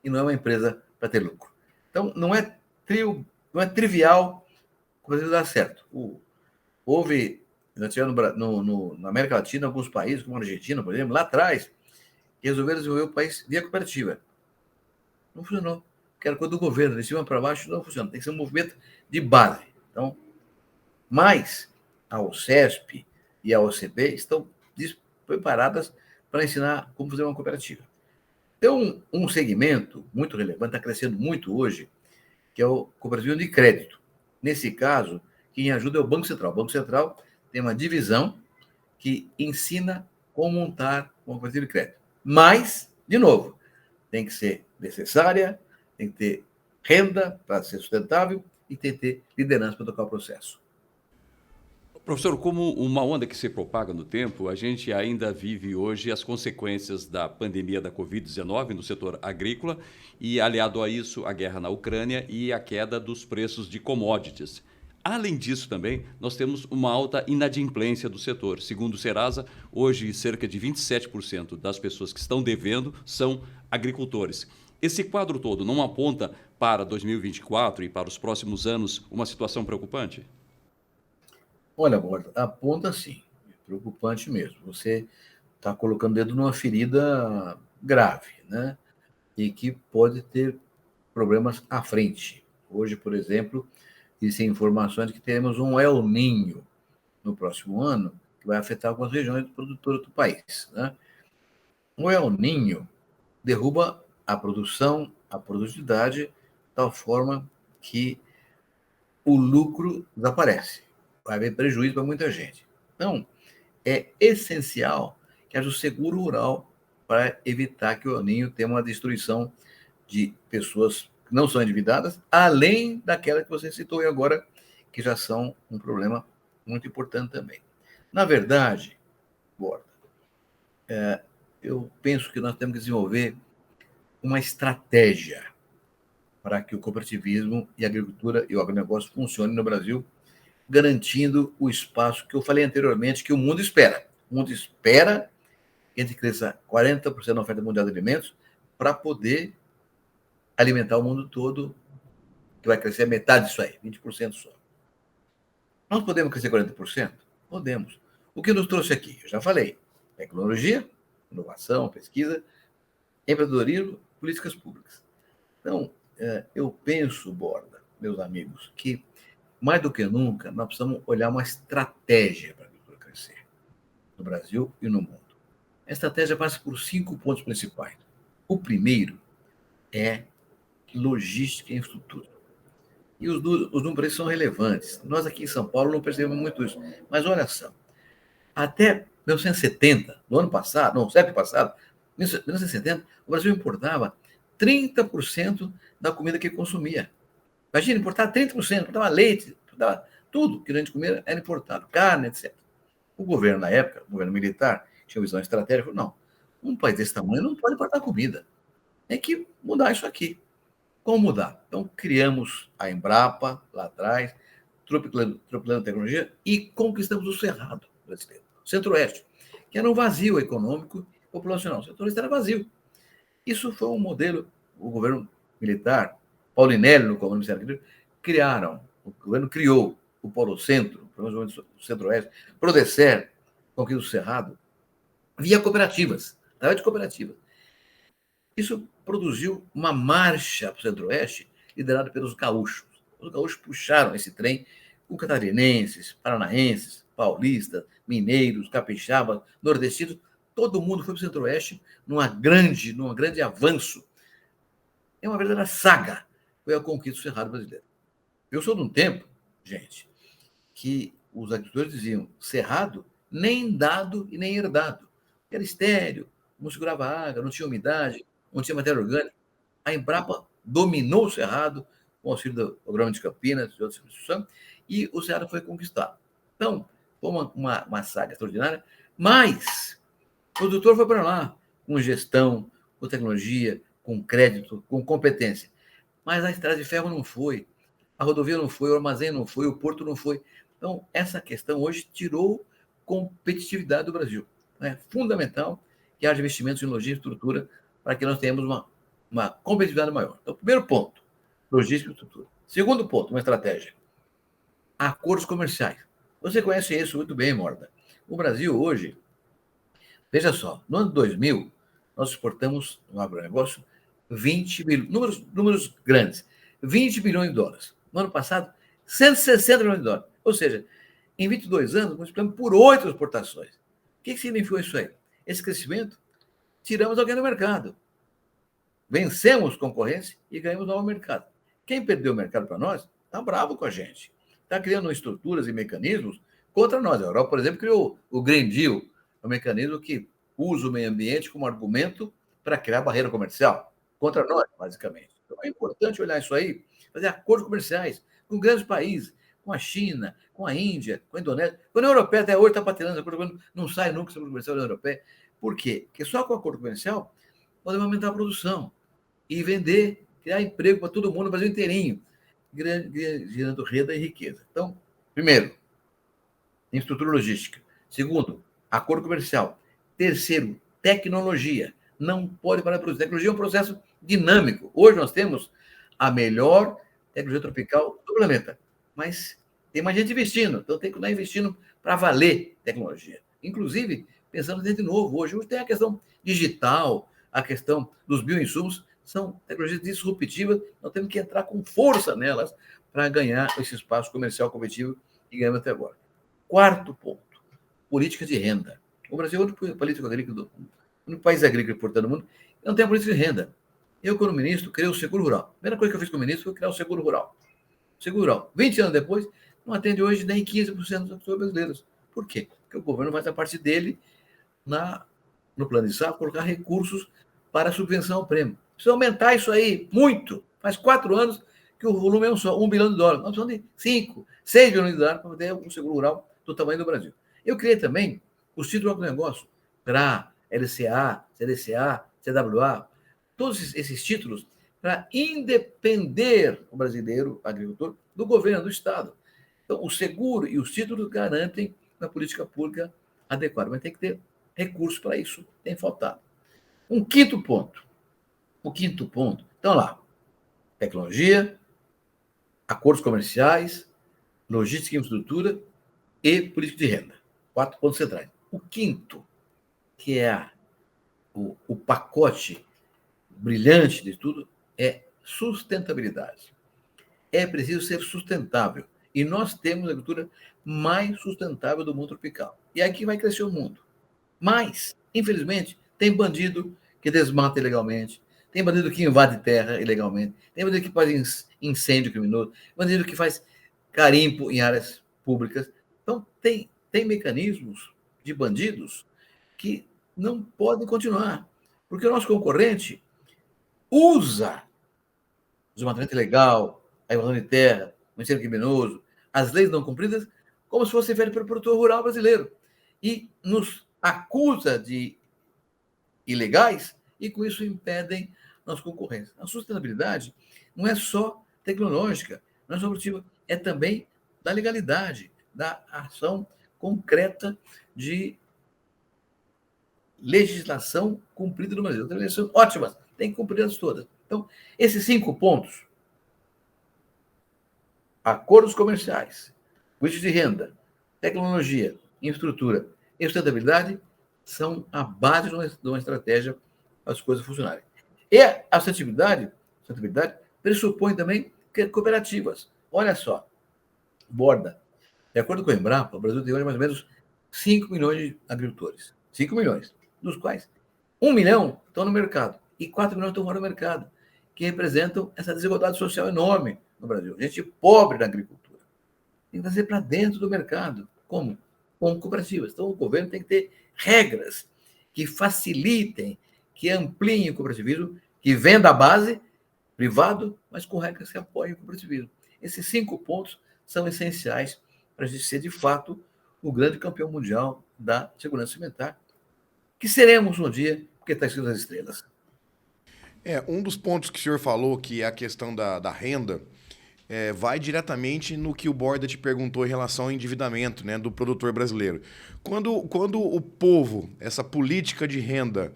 e não é uma empresa para ter lucro. Então, não é trivial a cooperativa dar certo. Houve, nós tivemos na América Latina, alguns países, como a Argentina, por exemplo, lá atrás, que resolveram desenvolver o país via cooperativa. Não funcionou. Porque era coisa do governo, de cima para baixo não funciona. Tem que ser um movimento de base. Então, mas a OCESP e a OCB estão preparadas para ensinar como fazer uma cooperativa. Tem um segmento muito relevante, está crescendo muito hoje, que é o cooperativismo de crédito. Nesse caso, quem ajuda é o Banco Central. O Banco Central tem uma divisão que ensina como montar uma cooperativa de crédito. Mas, de novo, tem que ser necessária, tem que ter renda para ser sustentável e tem que ter liderança para tocar o processo. Professor, como uma onda que se propaga no tempo, a gente ainda vive hoje as consequências da pandemia da Covid-19 no setor agrícola e, aliado a isso, a guerra na Ucrânia e a queda dos preços de commodities. Além disso, também, nós temos uma alta inadimplência do setor. Segundo o Serasa, hoje, cerca de 27% das pessoas que estão devendo são agricultores. Esse quadro todo não aponta para 2024 e para os próximos anos uma situação preocupante? Olha, Borda, aponta sim. É preocupante mesmo. Você está colocando o dedo numa ferida grave, né? E que pode ter problemas à frente. Hoje, por exemplo, existem informações de que teremos um El Niño no próximo ano, que vai afetar algumas regiões produtoras do país, né? O El Niño derruba a produção, a produtividade, de tal forma que o lucro desaparece. Vai haver prejuízo para muita gente. Então, é essencial que haja o seguro rural para evitar que o El Niño tenha uma destruição de pessoas que não são endividadas, além daquela que você citou aí agora, que já são um problema muito importante também. Na verdade, Borda, eu penso que nós temos que desenvolver uma estratégia para que o cooperativismo e a agricultura e o agronegócio funcionem no Brasil, garantindo o espaço que eu falei anteriormente, que o mundo espera. O mundo espera que a gente cresça 40% na oferta mundial de alimentos para poder alimentar o mundo todo, que vai crescer metade disso aí, 20% só. Nós podemos crescer 40%? Podemos. O que nos trouxe aqui? Eu já falei. Tecnologia, inovação, pesquisa, empreendedorismo, políticas públicas. Então, eu penso, Borda, meus amigos, que mais do que nunca nós precisamos olhar uma estratégia para a agricultura crescer no Brasil e no mundo. A estratégia passa por 5 pontos principais. O primeiro é logística e infraestrutura. E os números são relevantes. Nós aqui em São Paulo não percebemos muito isso. Mas olha só, até 1970, no ano passado, não, século passado, 1970, o Brasil importava 30% da comida que consumia. Imagina, importava 30%, importava leite, importava tudo que a gente comia era importado, carne, etc. O governo, na época, o governo militar, tinha uma visão estratégica, falou, não, um país desse tamanho não pode importar comida. Tem que mudar isso aqui. Como mudar? Então, criamos a Embrapa, lá atrás, tropicalizando tecnologia, e conquistamos o Cerrado brasileiro, o Centro-Oeste, que era um vazio econômico e populacional. O Centro-Oeste era vazio. Isso foi um modelo, o governo militar, Paulinelli, no comando do Ministério da Agricultura, criaram, o governo criou o Polo Centro, o Centro-Oeste, Prodecer, conquista do Cerrado, via cooperativas, através de cooperativas. Isso produziu uma marcha para o Centro-Oeste liderada pelos gaúchos. Os gaúchos puxaram esse trem com catarinenses, paranaenses, paulistas, mineiros, capixabas, nordestinos. Todo mundo foi para o Centro-Oeste num grande avanço. É uma verdadeira saga. Foi a conquista do Cerrado brasileiro. Eu sou de um tempo, gente, que os agricultores diziam Cerrado nem dado e nem herdado. Era estéril, não segurava água, não tinha umidade, não tinha matéria orgânica. A Embrapa dominou o Cerrado, com o auxílio do Programa de Campinas e outras instituições, e o Cerrado foi conquistado. Então, foi uma saga extraordinária, mas o produtor foi para lá, com gestão, com tecnologia, com crédito, com competência. Mas a estrada de ferro não foi, a rodovia não foi, o armazém não foi, o porto não foi. Então, essa questão hoje tirou competitividade do Brasil. É fundamental que haja investimentos em logística e estrutura para que nós tenhamos uma competitividade maior. Então, primeiro ponto, logística e estrutura. Segundo ponto, uma estratégia. Acordos comerciais. Você conhece isso muito bem, Morda. O Brasil hoje, veja só, no ano 2000, nós exportamos no agronegócio 20 bilhões, números grandes, 20 bilhões de dólares. No ano passado, 160 bilhões de dólares. Ou seja, em 22 anos, multiplicamos por 8 exportações. O que significou isso aí? Esse crescimento, tiramos alguém do mercado. vencemos concorrência e ganhamos novo mercado. Quem perdeu o mercado para nós está bravo com a gente. Está criando estruturas e mecanismos contra nós. A Europa, por exemplo, criou o Green Deal, um mecanismo que usa o meio ambiente como argumento para criar barreira comercial contra nós, basicamente. Então é importante olhar isso aí, fazer acordos comerciais com grandes países, com a China, com a Índia, com a Indonésia. Com a União Europeia até hoje está patinando, não sai nunca esse acordo comercial da União Europeia. Por quê? Porque só com o acordo comercial podemos aumentar a produção e vender, criar emprego para todo mundo no Brasil inteirinho, gerando renda e riqueza. Então, primeiro, infraestrutura logística. Segundo, acordo comercial. Terceiro, tecnologia. Não pode parar de produzir. Tecnologia é um processo dinâmico. Hoje nós temos a melhor tecnologia tropical do planeta, mas tem mais gente investindo, então tem que continuar investindo para valer tecnologia. Inclusive, pensando de novo, hoje tem a questão digital, a questão dos bioinsumos, são tecnologias disruptivas, nós temos que entrar com força nelas para ganhar esse espaço comercial competitivo que ganhamos até agora. Quarto ponto, política de renda. O Brasil é o único país agrícola importante do mundo que não tem a política de renda. Eu, como ministro, criei o seguro rural. A primeira coisa que eu fiz como ministro foi criar o seguro rural. Seguro rural, 20 anos depois, não atende hoje nem 15% das pessoas brasileiras. Por quê? Porque o governo faz a parte dele no plano de safra, colocar recursos para a subvenção ao prêmio. Precisa aumentar isso aí muito. Faz 4 anos que o volume é só $1 bilhão. Nós precisamos de 5, 6 bilhões de dólares para ter um seguro rural do tamanho do Brasil. Eu criei também os títulos do negócio, CRA, LCA, CDCA, CWA, todos esses títulos para independer o brasileiro agricultor do governo, do Estado. Então, o seguro e os títulos garantem uma política pública adequada, mas tem que ter recursos para isso, tem faltado. O quinto ponto, então lá, tecnologia, acordos comerciais, logística e infraestrutura e política de renda. 4 pontos centrais. O quinto, que é o pacote brilhante de tudo, é sustentabilidade. É preciso ser sustentável. E nós temos a agricultura mais sustentável do mundo tropical. E aqui vai crescer o mundo. Mas, infelizmente, tem bandido que desmata ilegalmente, tem bandido que invade terra ilegalmente, tem bandido que faz incêndio criminoso, bandido que faz garimpo em áreas públicas. Então, tem mecanismos de bandidos que não podem continuar, porque o nosso concorrente usa o desmatamento ilegal, a invasão de terra, o incêndio criminoso, as leis não cumpridas, como se fosse feito pelo produtor rural brasileiro. E nos acusa de ilegais e, com isso, impedem nossa concorrência. A sustentabilidade não é só tecnológica, não é só produtiva, é também da legalidade, da ação concreta de legislação cumprida no Brasil. Legislação ótimas, tem que cumpri-las todas. Então, esses 5 pontos, acordos comerciais, política de renda, tecnologia, infraestrutura e sustentabilidade, são a base de uma estratégia para as coisas funcionarem. E a sustentabilidade pressupõe também cooperativas. Olha só, Borda, de acordo com o Embrapa, o Brasil tem hoje mais ou menos 5 milhões de agricultores. 5 milhões, dos quais 1 milhão estão no mercado e 4 milhões estão fora do mercado, que representam essa desigualdade social enorme no Brasil. Gente pobre na agricultura. Tem que trazer para dentro do mercado. Como? Com cooperativas. Então, o governo tem que ter regras que facilitem, que ampliem o cooperativismo, que venda a base, privado, mas com regras que apoiem o cooperativismo. Esses 5 pontos são essenciais para a gente ser, de fato, o grande campeão mundial da segurança alimentar, que seremos um dia, porque está escrito nas estrelas. Um dos pontos que o senhor falou, que é a questão da renda, vai diretamente no que o Borda te perguntou em relação ao endividamento, né, do produtor brasileiro. Quando o povo, essa política de renda,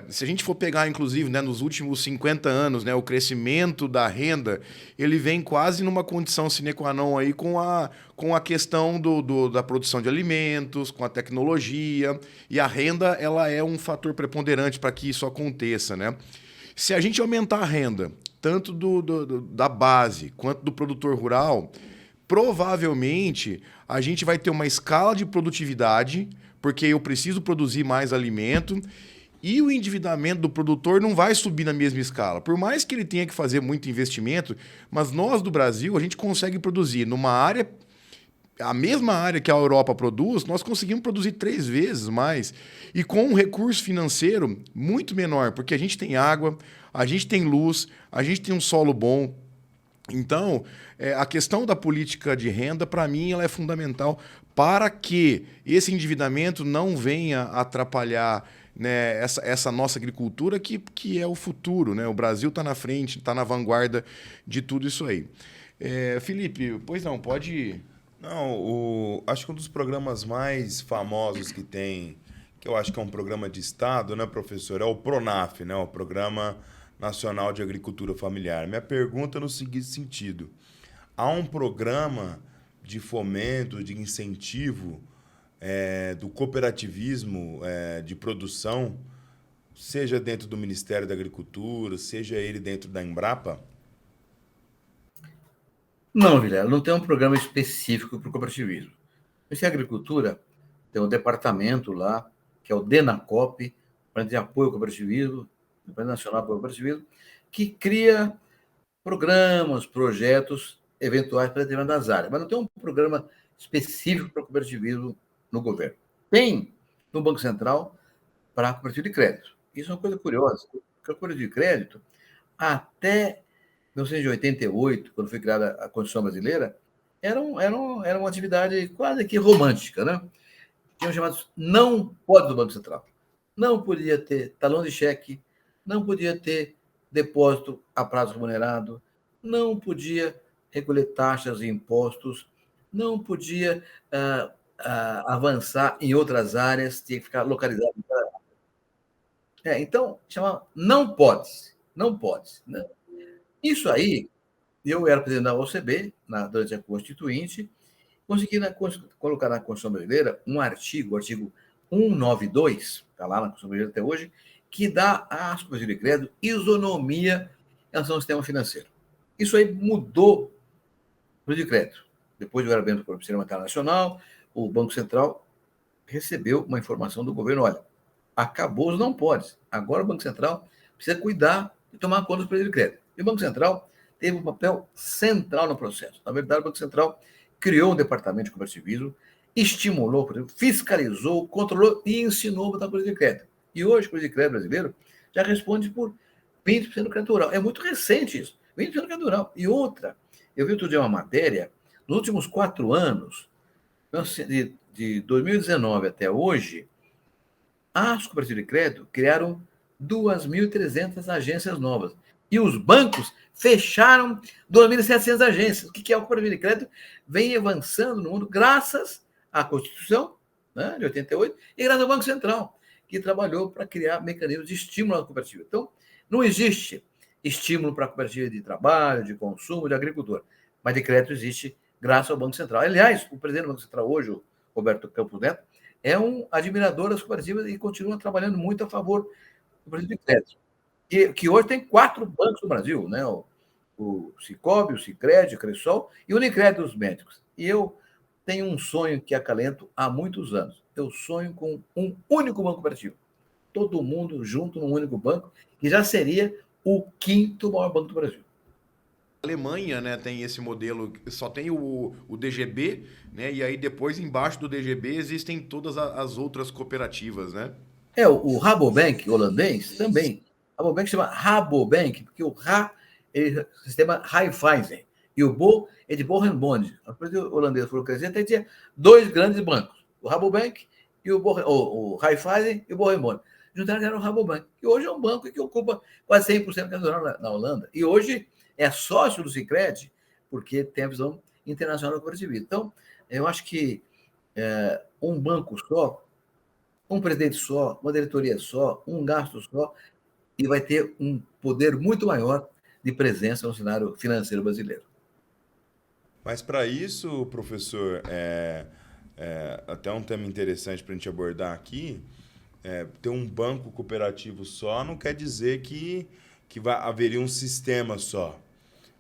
se a gente for pegar, inclusive, né, nos últimos 50 anos, né, o crescimento da renda, ele vem quase numa condição sine qua non aí com a questão da produção de alimentos, com a tecnologia, e a renda ela é um fator preponderante para que isso aconteça, né? Se a gente aumentar a renda, tanto da base quanto do produtor rural, provavelmente a gente vai ter uma escala de produtividade, porque eu preciso produzir mais alimento, e o endividamento do produtor não vai subir na mesma escala. Por mais que ele tenha que fazer muito investimento, mas nós do Brasil, a gente consegue produzir numa área, a mesma área que a Europa produz, nós conseguimos produzir 3 vezes mais e com um recurso financeiro muito menor, porque a gente tem água, a gente tem luz, a gente tem um solo bom. Então, a questão da política de renda, para mim, ela é fundamental para que esse endividamento não venha atrapalhar, né, essa nossa agricultura que é o futuro, né? O Brasil está na frente, está na vanguarda de tudo isso aí. Felipe, pois não, pode ir. Não, acho que um dos programas mais famosos que tem, que eu acho que é um programa de Estado, né, professor, é o PRONAF, né, o Programa Nacional de Agricultura Familiar. Minha pergunta é no seguinte sentido: há um programa de fomento, de incentivo do cooperativismo de produção, seja dentro do Ministério da Agricultura, seja ele dentro da Embrapa? Não, Vilela, não tem um programa específico para o cooperativismo. Esse Agricultura tem um departamento lá, que é o DENACOP, para de apoio ao cooperativismo, Departamento Nacional para o Cooperativismo, que cria programas, projetos eventuais para determinadas áreas. Mas não tem um programa específico para o cooperativismo no governo. Tem no Banco Central para cooperativo de crédito. Isso é uma coisa curiosa, porque o cooperativo de crédito, até 1988, quando foi criada a Constituição Brasileira, era uma atividade quase que romântica, né? Tinham chamados não pode do Banco Central. Não podia ter talão de cheque, não podia ter depósito a prazo remunerado, não podia recolher taxas e impostos, não podia avançar em outras áreas, tinha que ficar localizado. Então, chama não pode, não pode. Né? Isso aí, eu era presidente da OCB, durante a Constituinte, consegui colocar na Constituição Brasileira um artigo, o artigo 192, está lá na Constituição Brasileira até hoje, que dá às cooperativas de crédito isonomia em relação ao sistema financeiro. Isso aí mudou o de crédito. Depois do vereamento do Sistema Monetário Nacional, o Banco Central recebeu uma informação do governo: olha, acabou os não podes. Agora o Banco Central precisa cuidar e tomar conta dos cooperativas de crédito. E o Banco Central teve um papel central no processo. Na verdade, o Banco Central criou um departamento de cooperativismo, estimulou, fiscalizou, controlou e ensinou a botar cooperativa de crédito. E hoje, o cooperativa de crédito brasileiro já responde por 20% do crédito rural. É muito recente isso, 20% do crédito rural. E outra, eu vi outro dia uma matéria, nos últimos 4 anos, de 2019 até hoje, as cooperativas de crédito criaram 2.300 agências novas. E os bancos fecharam 2.700 agências. O que é o cooperativo de crédito? Vem avançando no mundo graças à Constituição, né, de 88 e graças ao Banco Central, que trabalhou para criar mecanismos de estímulo à cooperativa. Então, não existe estímulo para a cooperativa de trabalho, de consumo, de agricultura, mas de crédito existe graças ao Banco Central. Aliás, o presidente do Banco Central hoje, o Roberto Campos Neto, é um admirador das cooperativas e continua trabalhando muito a favor do cooperativo de crédito. Que hoje tem 4 bancos no Brasil, né? O Sicob, o Sicredi, o Cressol e o Unicred dos médicos. E eu tenho um sonho que acalento há muitos anos. Eu sonho com um único banco cooperativo. Todo mundo junto num único banco, que já seria o 5º maior banco do Brasil. A Alemanha, né, tem esse modelo, só tem o DGB, né, e aí depois embaixo do DGB existem todas as outras cooperativas, né? O Rabobank holandês também. O Rabobank chama Rabobank, porque o Ra é o sistema Raiffeisen, e o Bo é de Borenbond. A coisa holandesa foram crescendo, até tinha 2 grandes bancos, o Rabobank e o Raiffeisen e o Borenbond. Juntaram era o Rabobank, que hoje é um banco que ocupa quase 100% da capital na Holanda. E hoje é sócio do Sicredi, porque tem a visão internacional do cooperativismo. Então, eu acho que um banco só, um presidente só, uma diretoria só, um gasto só, e vai ter um poder muito maior de presença no cenário financeiro brasileiro. Mas para isso, professor, até um tema interessante para a gente abordar aqui, ter um banco cooperativo só não quer dizer que haveria um sistema só.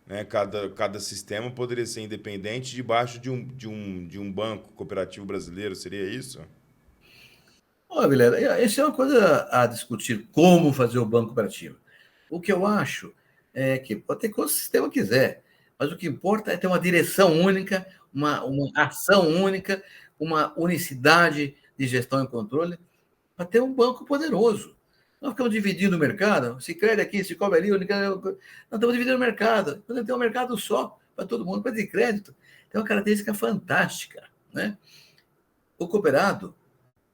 Né? Cada sistema poderia ser independente debaixo de um banco cooperativo brasileiro, seria isso? Olha, Vilela, isso é uma coisa a discutir, como fazer o banco cooperativo. O que eu acho é que pode ter quanto sistema quiser, mas o que importa é ter uma direção única, uma ação única, uma unicidade de gestão e controle, para ter um banco poderoso. Nós ficamos dividindo o mercado, se crede aqui, se cobre ali, nós estamos dividindo o mercado. Quando tem um mercado só para todo mundo, para de crédito, tem uma característica fantástica, né? O cooperado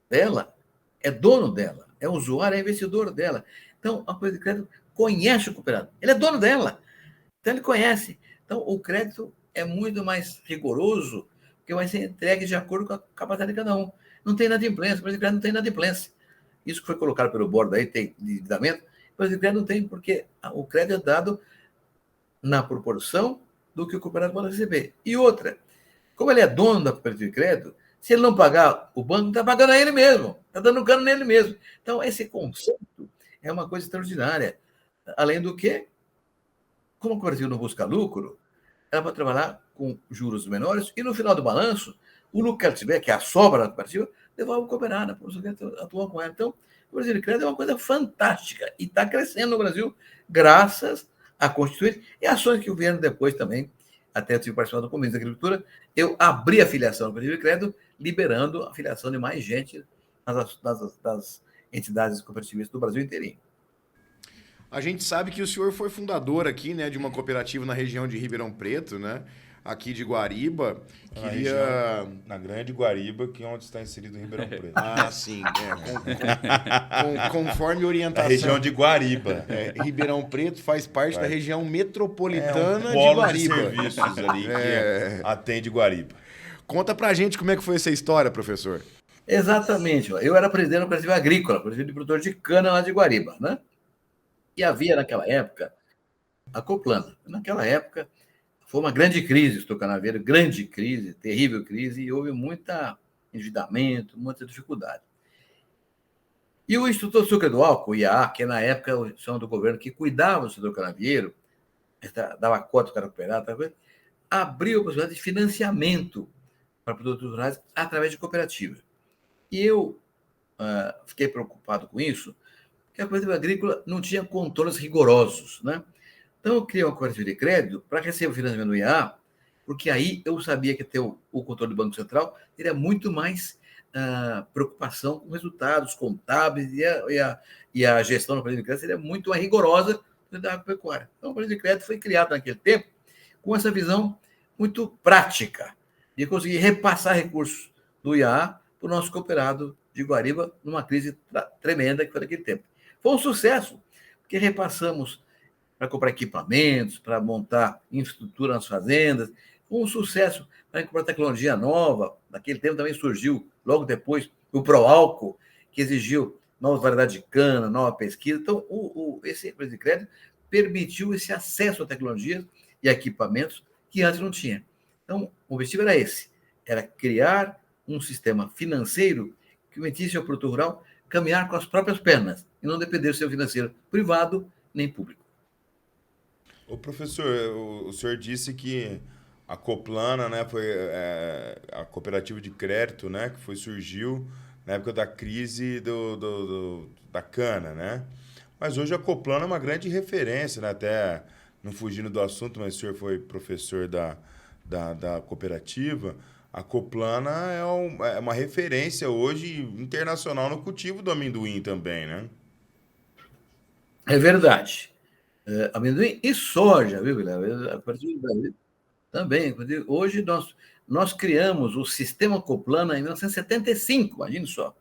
dela é dono dela, é usuário, é investidor dela. Então, a coisa de crédito conhece o cooperado, ele é dono dela, então ele conhece. Então, o crédito é muito mais rigoroso, porque vai ser entregue de acordo com a capacidade de cada um. Não tem inadimplência, o crédito de crédito não tem inadimplência. Isso que foi colocado pelo board aí, tem de endividamento, o crédito de crédito não tem, porque o crédito é dado na proporção do que o cooperado pode receber. E outra, como ele é dono da cooperativa de crédito, se ele não pagar, o banco está pagando a ele mesmo, está dando cano nele mesmo. Então, esse conceito é uma coisa extraordinária. Além do que, como a cooperativa não busca lucro, ela vai trabalhar com juros menores e, no final do balanço, o lucro que ela tiver, que é a sobra da cooperativa, devolve o cooperado, para você atuar com ela. Então, o Brasil de Crédito é uma coisa fantástica e está crescendo no Brasil graças a Constituinte e ações que vieram depois também. Até eu tive participado do Comissão da Agricultura, eu abri a filiação do Cooperativa de Crédito, liberando a filiação de mais gente das entidades cooperativistas do Brasil inteirinho. A gente sabe que o senhor foi fundador aqui, né, de uma cooperativa na região de Ribeirão Preto, né? Aqui de Guariba. Na grande Guariba, que é onde está inserido o Ribeirão Preto. Ah, sim. Conforme orientação. A região de Guariba. Ribeirão Preto faz parte da região metropolitana um polo de Guariba. de serviços ali que atende Guariba. Conta pra gente como é que foi essa história, professor. Exatamente. Eu era presidente da cooperativa agrícola, cooperativa de produtor de cana lá de Guariba, né? E havia naquela época a Coplana. Naquela época foi uma grande crise, estou canaveiro, grande crise, terrível crise, e houve muito endividamento, muita dificuldade. E o Instituto Açúcar do Álcool, o IAA, que na época o instituição do governo que cuidava do setor canavieiro, dava cota para cooperar, abriu a possibilidade de financiamento para produtos rurais através de cooperativa. E eu fiquei preocupado com isso, porque a cooperativa agrícola não tinha controles rigorosos, né? Então, eu criei uma cooperativa de crédito para receber o financiamento do IAA, porque aí eu sabia que ter o controle do Banco Central teria muito mais preocupação com resultados contábeis e a gestão da cooperativa de crédito seria muito mais rigorosa da agropecuária. Então, a cooperativa de crédito foi criada naquele tempo com essa visão muito prática de conseguir repassar recursos do IAA para o nosso cooperado de Guariba numa crise tremenda que foi naquele tempo. Foi um sucesso, porque repassamos para comprar equipamentos, para montar infraestrutura nas fazendas, foi um sucesso para comprar tecnologia nova. Naquele tempo também surgiu, logo depois, o Proálcool, que exigiu nova variedade de cana, nova pesquisa. Então, esse empresa de crédito permitiu esse acesso a tecnologias e equipamentos que antes não tinha. Então, o objetivo era esse, era criar um sistema financeiro que permitisse ao produtor rural caminhar com as próprias pernas e não depender do seu financeiro privado nem público. Ô, professor, o senhor disse que a Coplana, né, foi a cooperativa de crédito, né, que surgiu na época da crise da cana, né? Mas hoje a Coplana é uma grande referência, né? Até não fugindo do assunto, mas o senhor foi professor da cooperativa. A Coplana é uma referência hoje internacional no cultivo do amendoim também, né? É verdade. Amendoim e soja, viu, Guilherme? A partir do Brasil também. Hoje nós criamos o sistema Coplana em 1975, imagine só,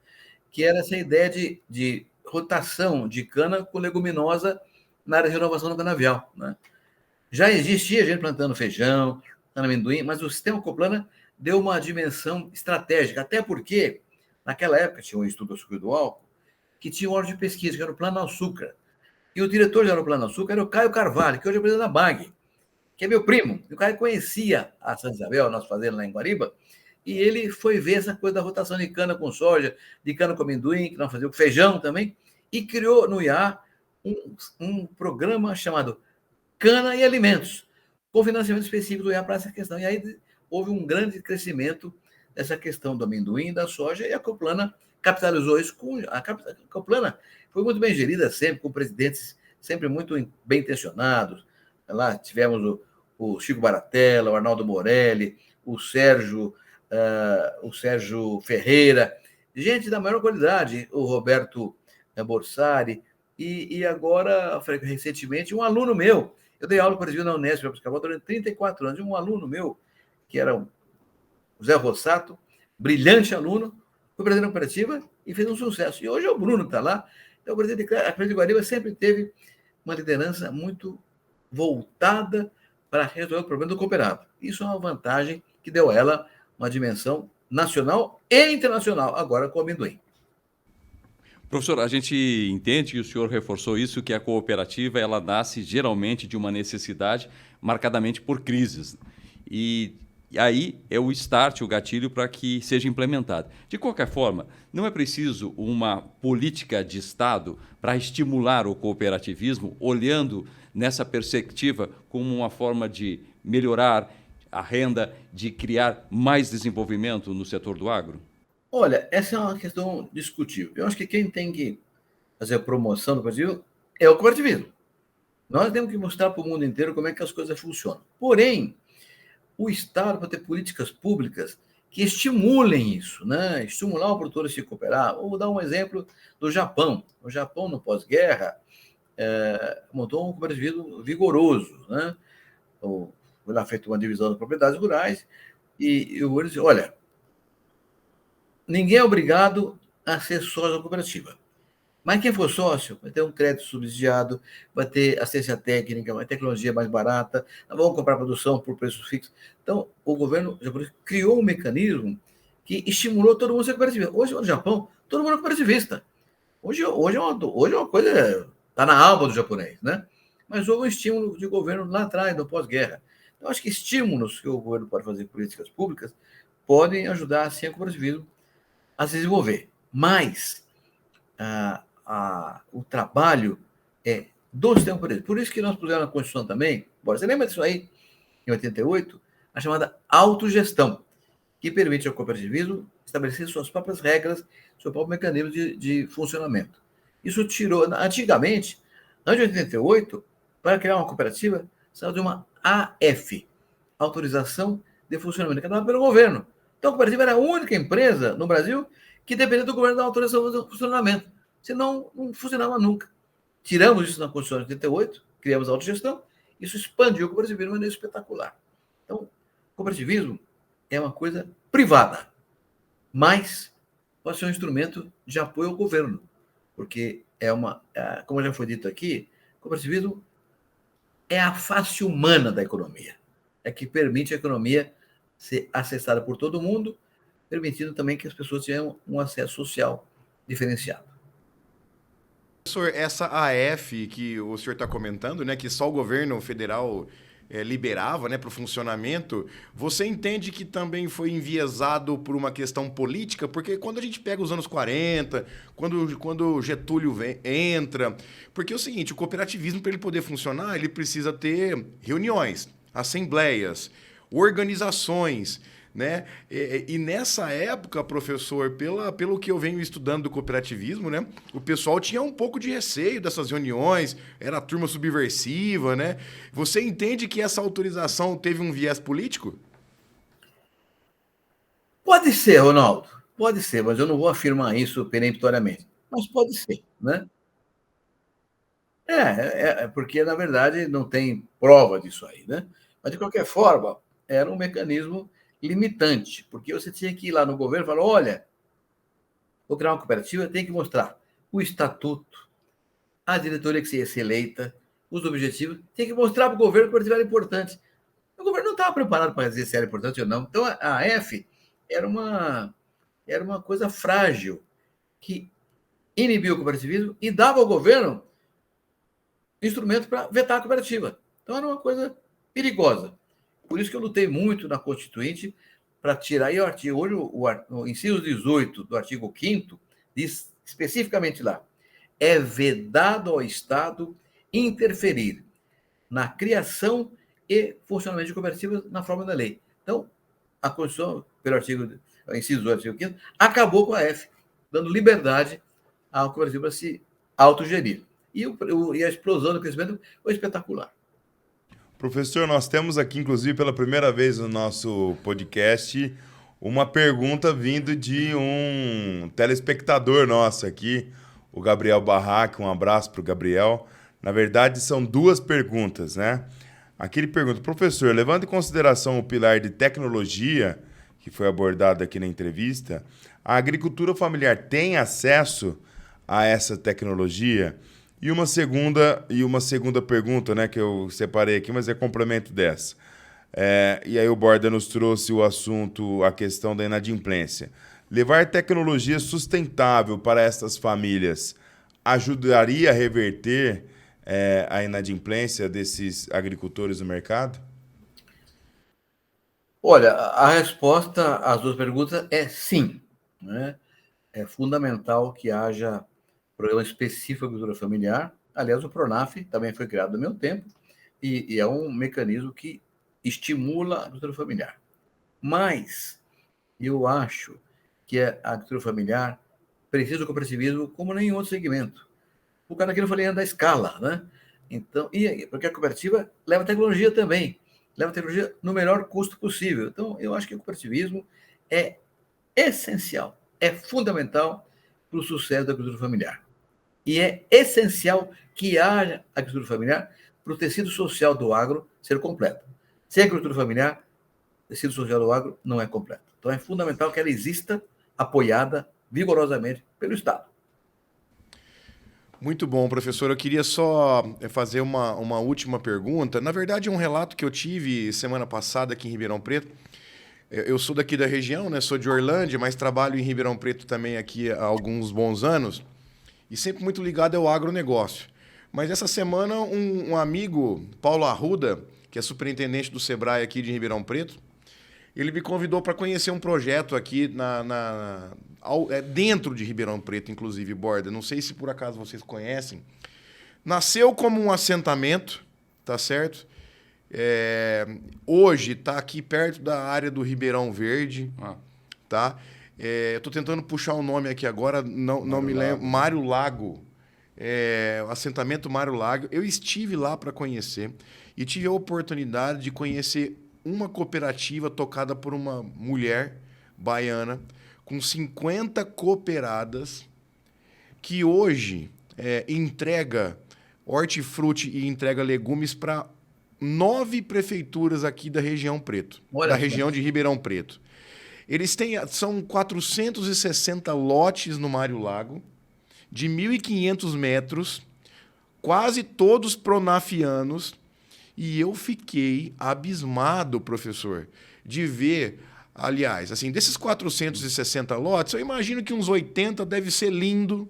que era essa ideia de rotação de cana com leguminosa na área de renovação do canavial, né? Já existia gente plantando feijão, amendoim, mas o sistema Coplana deu uma dimensão estratégica, até porque naquela época tinha um Instituto Açúcar do Álcool que tinha um órgão de pesquisa, que era o Plano Açúcar. E o diretor geral do Plano Açúcar era o Caio Carvalho, que hoje é presidente da BAG, que é meu primo. E o Caio conhecia a Santa Isabel, nós fazendo lá em Guariba, e ele foi ver essa coisa da rotação de cana com soja, de cana com amendoim, que nós fazíamos com feijão também, e criou no IAA um programa chamado Cana e Alimentos, com financiamento específico do IAA para essa questão. E aí houve um grande crescimento dessa questão do amendoim, da soja, e a Coplana capitalizou isso com a Caplana. Foi muito bem gerida sempre, com presidentes sempre muito bem intencionados. Lá tivemos o Chico Baratella, o Arnaldo Morelli, o Sérgio Ferreira, gente da maior qualidade, o Roberto Borsari, e agora, recentemente, um aluno meu, eu dei aula, por exemplo, na Unesp, durante 34 anos, um aluno meu, que era o Zé Rossato, brilhante aluno, foi presidente da cooperativa e fez um sucesso. E hoje o Bruno está lá. Então, a Cooperativa de Guariba sempre teve uma liderança muito voltada para resolver o problema do cooperado. Isso é uma vantagem que deu a ela uma dimensão nacional e internacional, agora com o amendoim. Professor, a gente entende que o senhor reforçou isso, que a cooperativa ela nasce geralmente de uma necessidade marcadamente por crises. E aí é o start, o gatilho para que seja implementado. De qualquer forma, não é preciso uma política de Estado para estimular o cooperativismo, olhando nessa perspectiva como uma forma de melhorar a renda, de criar mais desenvolvimento no setor do agro? Olha, essa é uma questão discutível. Eu acho que quem tem que fazer a promoção do cooperativismo é o cooperativismo. Nós temos que mostrar para o mundo inteiro como é que as coisas funcionam. Porém, o Estado para ter políticas públicas que estimulem isso, né? Estimular o produtor a se cooperar. Vou dar um exemplo do Japão. O Japão, no pós-guerra, montou um cooperativismo vigoroso, né? Foi lá feita uma divisão das propriedades rurais e eu vou dizer, olha, ninguém é obrigado a ser sócio da cooperativa. Mas quem for sócio vai ter um crédito subsidiado, vai ter assistência técnica, vai ter tecnologia mais barata, vão comprar produção por preço fixo. Então, o governo japonês criou um mecanismo que estimulou todo mundo a ser cooperativista. Hoje, no Japão, todo mundo é cooperativista. Hoje é uma coisa, está na alma do japonês, né? Mas houve um estímulo de governo lá atrás, no pós-guerra. Então, acho que estímulos que o governo pode fazer em políticas públicas podem ajudar, assim, o cooperativismo a se desenvolver. Mas o trabalho é do sistema político. Por isso que nós pusemos na Constituição também, você lembra disso aí, em 88, a chamada autogestão, que permite ao cooperativismo estabelecer suas próprias regras, seu próprio mecanismo de funcionamento. Isso tirou, antigamente, antes de 88, para criar uma cooperativa, precisava de uma AF, Autorização de Funcionamento, que era dada pelo governo. Então, a cooperativa era a única empresa no Brasil que dependia do governo da autorização de funcionamento. Senão, não funcionava nunca. Tiramos isso na Constituição de 88, criamos a autogestão, isso expandiu o cooperativismo de maneira espetacular. Então, o cooperativismo é uma coisa privada, mas pode ser um instrumento de apoio ao governo, porque como já foi dito aqui, o cooperativismo é a face humana da economia, é que permite a economia ser acessada por todo mundo, permitindo também que as pessoas tenham um acesso social diferenciado. Professor, essa AF que o senhor está comentando, né, que só o governo federal liberava, né, para o funcionamento, você entende que também foi enviesado por uma questão política? Porque quando a gente pega os anos 40, quando Getúlio entra... Porque é o seguinte, o cooperativismo, para ele poder funcionar, ele precisa ter reuniões, assembleias, organizações, né? E nessa época, professor, pelo que eu venho estudando do cooperativismo, né, o pessoal tinha um pouco de receio dessas reuniões, era a turma subversiva, né? Você entende que essa autorização teve um viés político? Pode ser, Ronaldo, pode ser, mas eu não vou afirmar isso peremptoriamente. Mas pode ser, né? Porque, na verdade, não tem prova disso aí, né? Mas, de qualquer forma, era um mecanismo limitante, porque você tinha que ir lá no governo e falar, olha, vou criar uma cooperativa, tem que mostrar o estatuto, a diretoria que ia ser eleita, os objetivos, tem que mostrar para o governo que a cooperativa era importante. O governo não estava preparado para dizer se era importante ou não. Então, a AF era uma coisa frágil, que inibia o cooperativismo e dava ao governo instrumento para vetar a cooperativa. Então, era uma coisa perigosa. Por isso que eu lutei muito na Constituinte para tirar aí o artigo. Hoje, o inciso 18 do artigo 5º diz especificamente lá: é vedado ao Estado interferir na criação e funcionamento de cooperativas na forma da lei. Então, a Constituição, pelo inciso 18 do artigo 5º, acabou com a F. dando liberdade ao cooperativa para se autogerir. E a explosão do crescimento foi espetacular. Professor, nós temos aqui, inclusive, pela primeira vez no nosso podcast, uma pergunta vindo de um telespectador nosso aqui, o Gabriel Barraque. Um abraço para o Gabriel. Na verdade, são duas perguntas, né? Aqui ele pergunta: professor, levando em consideração o pilar de tecnologia, que foi abordado aqui na entrevista, a agricultura familiar tem acesso a essa tecnologia? E uma segunda pergunta, né, que eu separei aqui, mas é complemento dessa. E aí o Borda nos trouxe o assunto, a questão da inadimplência. Levar tecnologia sustentável para essas famílias ajudaria a reverter a inadimplência desses agricultores no mercado? Olha, a resposta às duas perguntas é sim, né? É fundamental que haja programa específico de agricultura familiar. Aliás, o Pronaf também foi criado no meu tempo e é um mecanismo que estimula a agricultura familiar. Mas eu acho que a agricultura familiar precisa do cooperativismo como nenhum outro segmento. O cara que eu falei é da escala, né? Então, porque a cooperativa leva tecnologia também, leva tecnologia no melhor custo possível. Então, eu acho que o cooperativismo é essencial, é fundamental para o sucesso da agricultura familiar. E é essencial que haja agricultura familiar para o tecido social do agro ser completo. Sem agricultura familiar, o tecido social do agro não é completo. Então, é fundamental que ela exista apoiada vigorosamente pelo Estado. Muito bom, professor. Eu queria só fazer uma última pergunta. Na verdade, é um relato que eu tive semana passada aqui em Ribeirão Preto. Eu sou daqui da região, né? Sou de Orlândia, mas trabalho em Ribeirão Preto também aqui há alguns bons anos. E sempre muito ligado ao agronegócio. Mas essa semana, um amigo, Paulo Arruda, que é superintendente do Sebrae aqui de Ribeirão Preto, ele me convidou para conhecer um projeto aqui dentro de Ribeirão Preto, inclusive, Borda. Não sei se por acaso vocês conhecem. Nasceu como um assentamento, tá certo? Hoje está aqui perto da área do Ribeirão Verde, tá? Estou tentando puxar o nome aqui agora, não me lembro. Mário Lago. O assentamento Mário Lago. Eu estive lá para conhecer e tive a oportunidade de conhecer uma cooperativa tocada por uma mulher baiana com 50 cooperadas que hoje entrega hortifruti e entrega legumes para 9 prefeituras aqui da região Preto, da região de Ribeirão Preto. São 460 lotes no Mário Lago, de 1.500 metros, quase todos pronafianos, e eu fiquei abismado, professor, de ver, aliás, assim, desses 460 lotes, eu imagino que uns 80 deve ser lindo,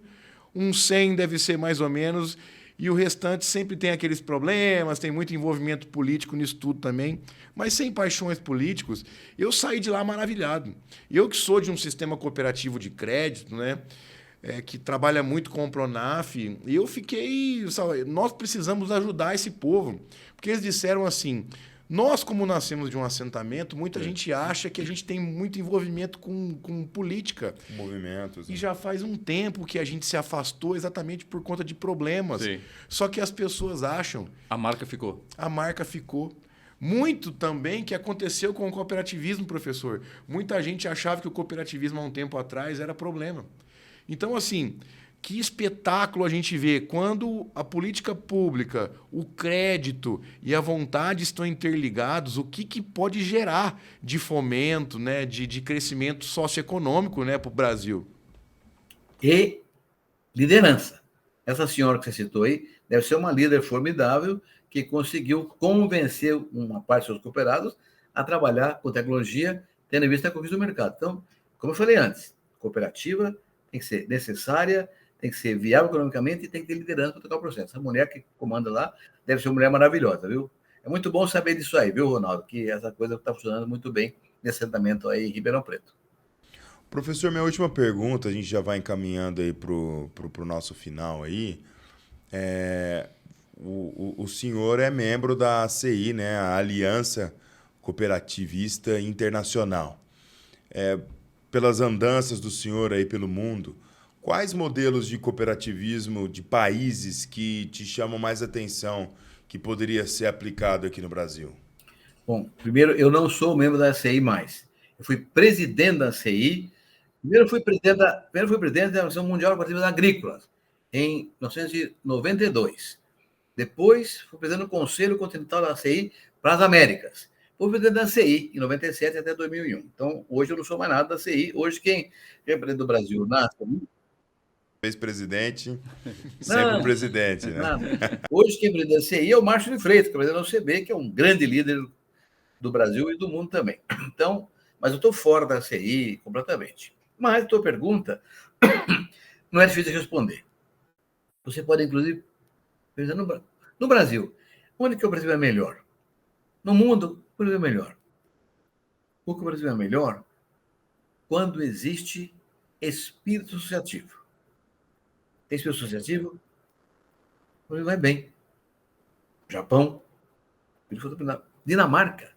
uns 100 deve ser mais ou menos, e o restante sempre tem aqueles problemas, tem muito envolvimento político nisso tudo também, mas sem paixões políticos, eu saí de lá maravilhado. Eu que sou de um sistema cooperativo de crédito, né, que trabalha muito com o Pronaf, e eu fiquei... Nós precisamos ajudar esse povo, porque eles disseram assim... Nós, como nascemos de um assentamento, muita gente acha que a gente tem muito envolvimento com política. Movimentos. E já faz um tempo que a gente se afastou exatamente por conta de problemas. Sim. Só que as pessoas acham... A marca ficou. A marca ficou. Muito também que aconteceu com o cooperativismo, professor. Muita gente achava que o cooperativismo há um tempo atrás era problema. Então, assim... Que espetáculo a gente vê quando a política pública, o crédito e a vontade estão interligados, o que pode gerar de fomento, né, de crescimento socioeconômico, né, para o Brasil. E liderança. Essa senhora que você citou aí deve ser uma líder formidável que conseguiu convencer uma parte dos seus cooperados a trabalhar com tecnologia, tendo em vista a conquista do mercado. Então, como eu falei antes, cooperativa tem que ser necessária, tem que ser viável economicamente e tem que ter liderança para tocar o processo. A mulher que comanda lá deve ser uma mulher maravilhosa, viu? É muito bom saber disso aí, viu, Ronaldo? Que essa coisa está funcionando muito bem nesse assentamento aí em Ribeirão Preto. Professor, minha última pergunta, a gente já vai encaminhando aí pro nosso final aí. O senhor é membro da ACI, né? A Aliança Cooperativista Internacional. pelas andanças do senhor aí pelo mundo, quais modelos de cooperativismo de países que te chamam mais atenção que poderia ser aplicado aqui no Brasil? Bom, primeiro, eu não sou membro da ACI mais. Eu fui presidente da ACI. Primeiro fui presidente da Organização Mundial de Cooperativas Agrícolas, em 1992. Depois, fui presidente do Conselho Continental da ACI para as Américas. Fui presidente da ACI em 97 até 2001. Então, hoje eu não sou mais nada da ACI. Hoje, quem é presidente do Brasil na Ex-presidente, sempre presidente, né? nada. Hoje, quem é presidente da ACI é o Márcio de Freitas, que é presidente da OCB, que é um grande líder do Brasil e do mundo também. Então, mas eu estou fora da ACI completamente. Mas a tua pergunta não é difícil de responder. Você pode, inclusive, pensar no Brasil. Onde que o Brasil é melhor? No mundo, o Brasil é melhor. O que o Brasil é melhor quando existe espírito associativo. Tem espírito associativo, o Brasil vai bem. Japão, Dinamarca.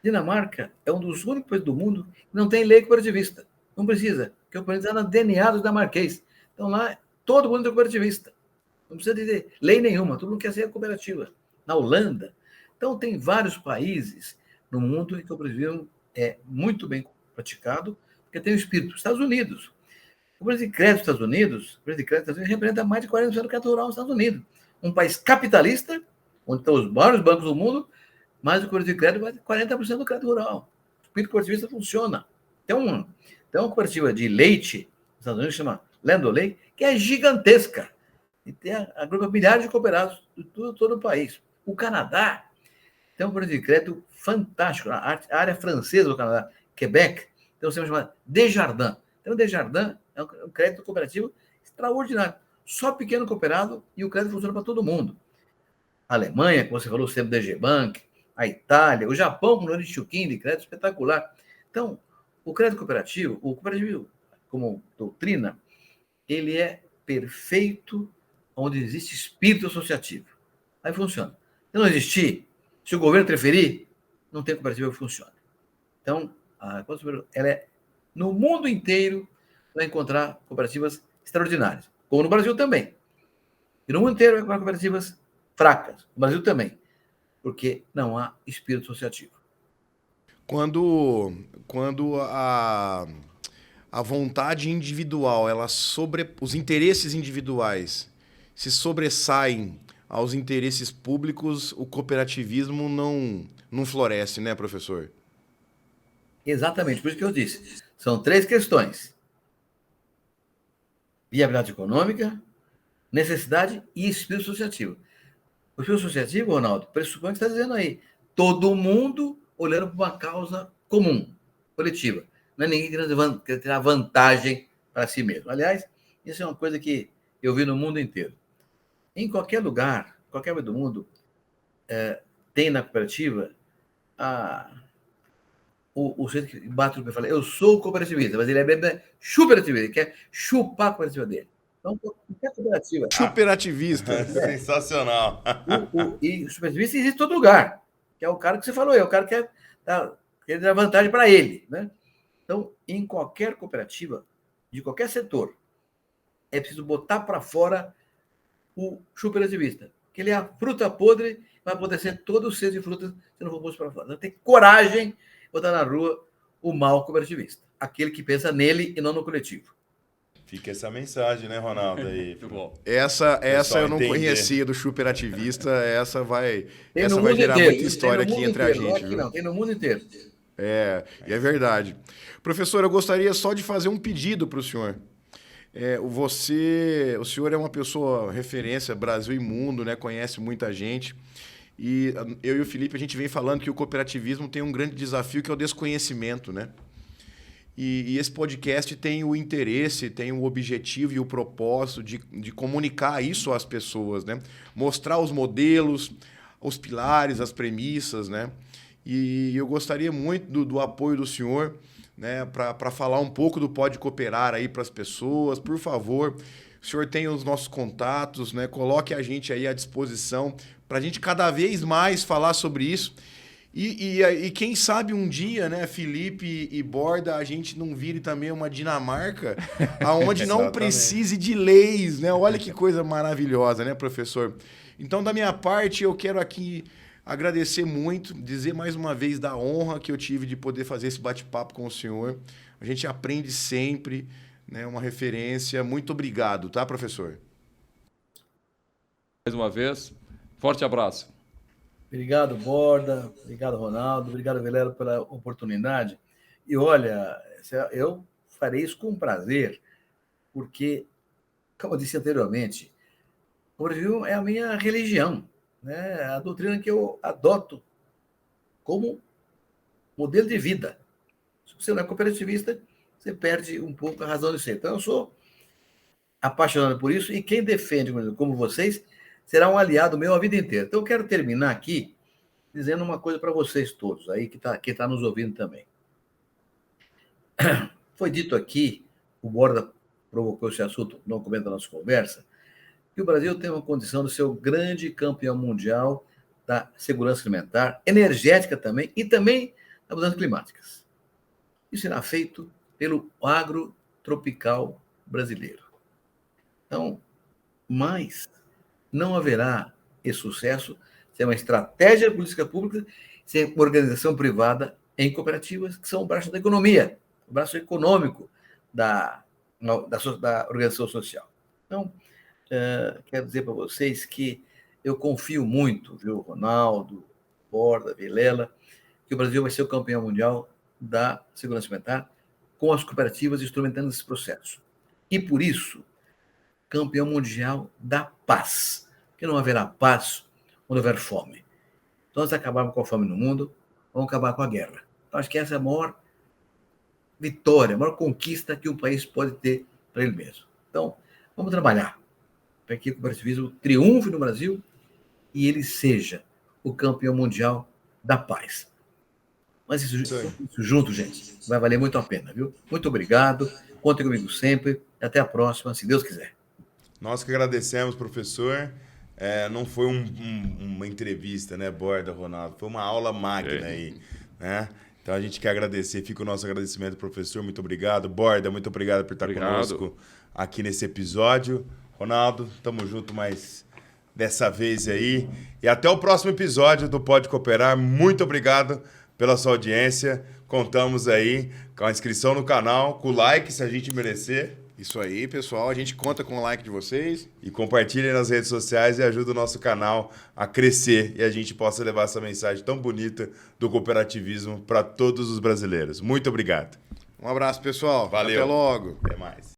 Dinamarca é um dos únicos países do mundo que não tem lei cooperativista. Não precisa, porque o cooperativista está no DNA do dinamarquês. Então lá, todo mundo é cooperativista. Não precisa de lei nenhuma, todo mundo quer ser cooperativa. Na Holanda. Então, tem vários países no mundo em que o cooperativismo é muito bem praticado, porque tem o espírito. Estados Unidos. O Brasil de crédito dos Estados Unidos, representa mais de 40% do crédito rural nos Estados Unidos. Um país capitalista, onde estão os maiores bancos do mundo, mas o cooperativo de crédito vai ter 40% do crédito rural. O espírito cooperativista funciona. Tem uma cooperativa de leite, nos Estados Unidos, chama Land O'Lakes, que é gigantesca. E tem agrupa milhares de cooperados de todo o país. O Canadá tem um cooperativo de crédito fantástico. A área francesa do Canadá, Quebec, tem um sistema chamado Desjardins. Então, o Desjardins é um crédito cooperativo extraordinário. Só pequeno cooperado e o crédito funciona para todo mundo. A Alemanha, como você falou, o sistema DG Bank, a Itália, o Japão, com o Nishukin de crédito espetacular. Então, o crédito cooperativo, o cooperativo como doutrina, ele é perfeito onde existe espírito associativo. Aí funciona. Se não existir, se o governo interferir, não tem cooperativa que funcione. Então, a cooperativa, ela é, no mundo inteiro, vai encontrar cooperativas extraordinárias, como no Brasil também. E no mundo inteiro vai encontrar cooperativas fracas, no Brasil também, porque não há espírito associativo. Quando a vontade individual, os interesses individuais se sobressaem aos interesses públicos, o cooperativismo não floresce, né, professor? Exatamente, por isso que eu disse. São 3 questões: viabilidade econômica, necessidade e espírito associativo. O espírito associativo, Ronaldo, pressupõe o que você está dizendo aí. Todo mundo olhando para uma causa comum, coletiva. Não é ninguém querendo tirar vantagem para si mesmo. Aliás, isso é uma coisa que eu vi no mundo inteiro. Em qualquer lugar, qualquer lugar do mundo, tem na cooperativa o jeito que bate o pé e fala: eu sou cooperativista, mas ele é bem chuperativista, ele quer chupar a cooperativa dele. Então, qualquer cooperativa. Superativista. Sensacional. E o cooperativista existe em todo lugar, que é o cara que você falou, é o cara que quer dar vantagem para ele, né? Então, em qualquer cooperativa, de qualquer setor, é preciso botar para fora o cooperativista, que ele é a fruta podre, vai apodrecer todo o cesto de frutas se não for posto para fora. Então, tem coragem de botar na rua o mal cooperativista, aquele que pensa nele e não no coletivo. Fica essa mensagem, né, Ronaldo? Aí. Muito bom. Essa eu não entender. conhecia do superativista, essa vai Tem no gerar inteiro, muita história aqui entre a gente. Aqui não, tem no mundo inteiro. E é verdade. Professor, eu gostaria só de fazer um pedido para o senhor. O senhor é uma pessoa referência Brasil e mundo, né? Conhece muita gente. E eu e o Felipe, a gente vem falando que o cooperativismo tem um grande desafio, que é o desconhecimento, né? E esse podcast tem o interesse, tem o objetivo e o propósito de comunicar isso às pessoas, né? Mostrar os modelos, os pilares, as premissas, né? E eu gostaria muito do apoio do senhor, né, para falar um pouco do Pode Cooperar aí para as pessoas. Por favor, o senhor tem os nossos contatos, né? Coloque a gente aí à disposição para a gente cada vez mais falar sobre isso E quem sabe um dia, né, Felipe e Borda, a gente não vire também uma Dinamarca, aonde não precise de leis, né? Olha que coisa maravilhosa, né, professor? Então, da minha parte, eu quero aqui agradecer muito, dizer mais uma vez da honra que eu tive de poder fazer esse bate-papo com o senhor. A gente aprende sempre, né, uma referência. Muito obrigado, tá, professor? Mais uma vez, forte abraço. Obrigado, Borda. Obrigado, Ronaldo. Obrigado, Vilela, pela oportunidade. E olha, eu farei isso com prazer, porque, como eu disse anteriormente, o Brasil é a minha religião, né? A doutrina que eu adoto como modelo de vida. Se você não é cooperativista, você perde um pouco a razão de ser. Então, eu sou apaixonado por isso e quem defende como vocês será um aliado meu a vida inteira. Então, eu quero terminar aqui dizendo uma coisa para vocês todos aí que tá nos ouvindo também. Foi dito aqui, o Borda provocou esse assunto no documento da nossa conversa, que o Brasil tem uma condição de ser o grande campeão mundial da segurança alimentar, energética também, e também das mudanças climáticas. Isso será feito pelo agro tropical brasileiro. Então, mas não haverá esse sucesso sem uma estratégia de política pública, sem uma organização privada em cooperativas, que são o braço da economia, o braço econômico da organização social. Então, quero dizer para vocês que eu confio muito, viu, Ronaldo, Borda, Vilela, que o Brasil vai ser o campeão mundial da segurança alimentar com as cooperativas instrumentando esse processo. E, por isso, campeão mundial da paz, porque não haverá paz onde houver fome. Então, nós acabarmos com a fome no mundo, vamos acabar com a guerra. Então, acho que essa é a maior vitória, a maior conquista que um país pode ter para ele mesmo. Então, vamos trabalhar para que o cooperativismo triunfe no Brasil e ele seja o campeão mundial da paz. Mas isso junto, gente, vai valer muito a pena, viu? Muito obrigado, contem comigo sempre, até a próxima, se Deus quiser. Nós que agradecemos, professor. Não foi uma entrevista, né, Borda, Ronaldo? Foi uma aula magna aí, né? Então a gente quer agradecer, fica o nosso agradecimento, professor, muito obrigado. Borda, muito obrigado por estar conosco aqui nesse episódio. Ronaldo, tamo junto mais dessa vez aí. E até o próximo episódio do Pode Cooperar. Muito obrigado pela sua audiência. Contamos aí com a inscrição no canal, com o like, se a gente merecer. Isso aí, pessoal. A gente conta com o like de vocês. E compartilhem nas redes sociais e ajuda o nosso canal a crescer e a gente possa levar essa mensagem tão bonita do cooperativismo para todos os brasileiros. Muito obrigado. Um abraço, pessoal. Valeu. Até logo. Até mais.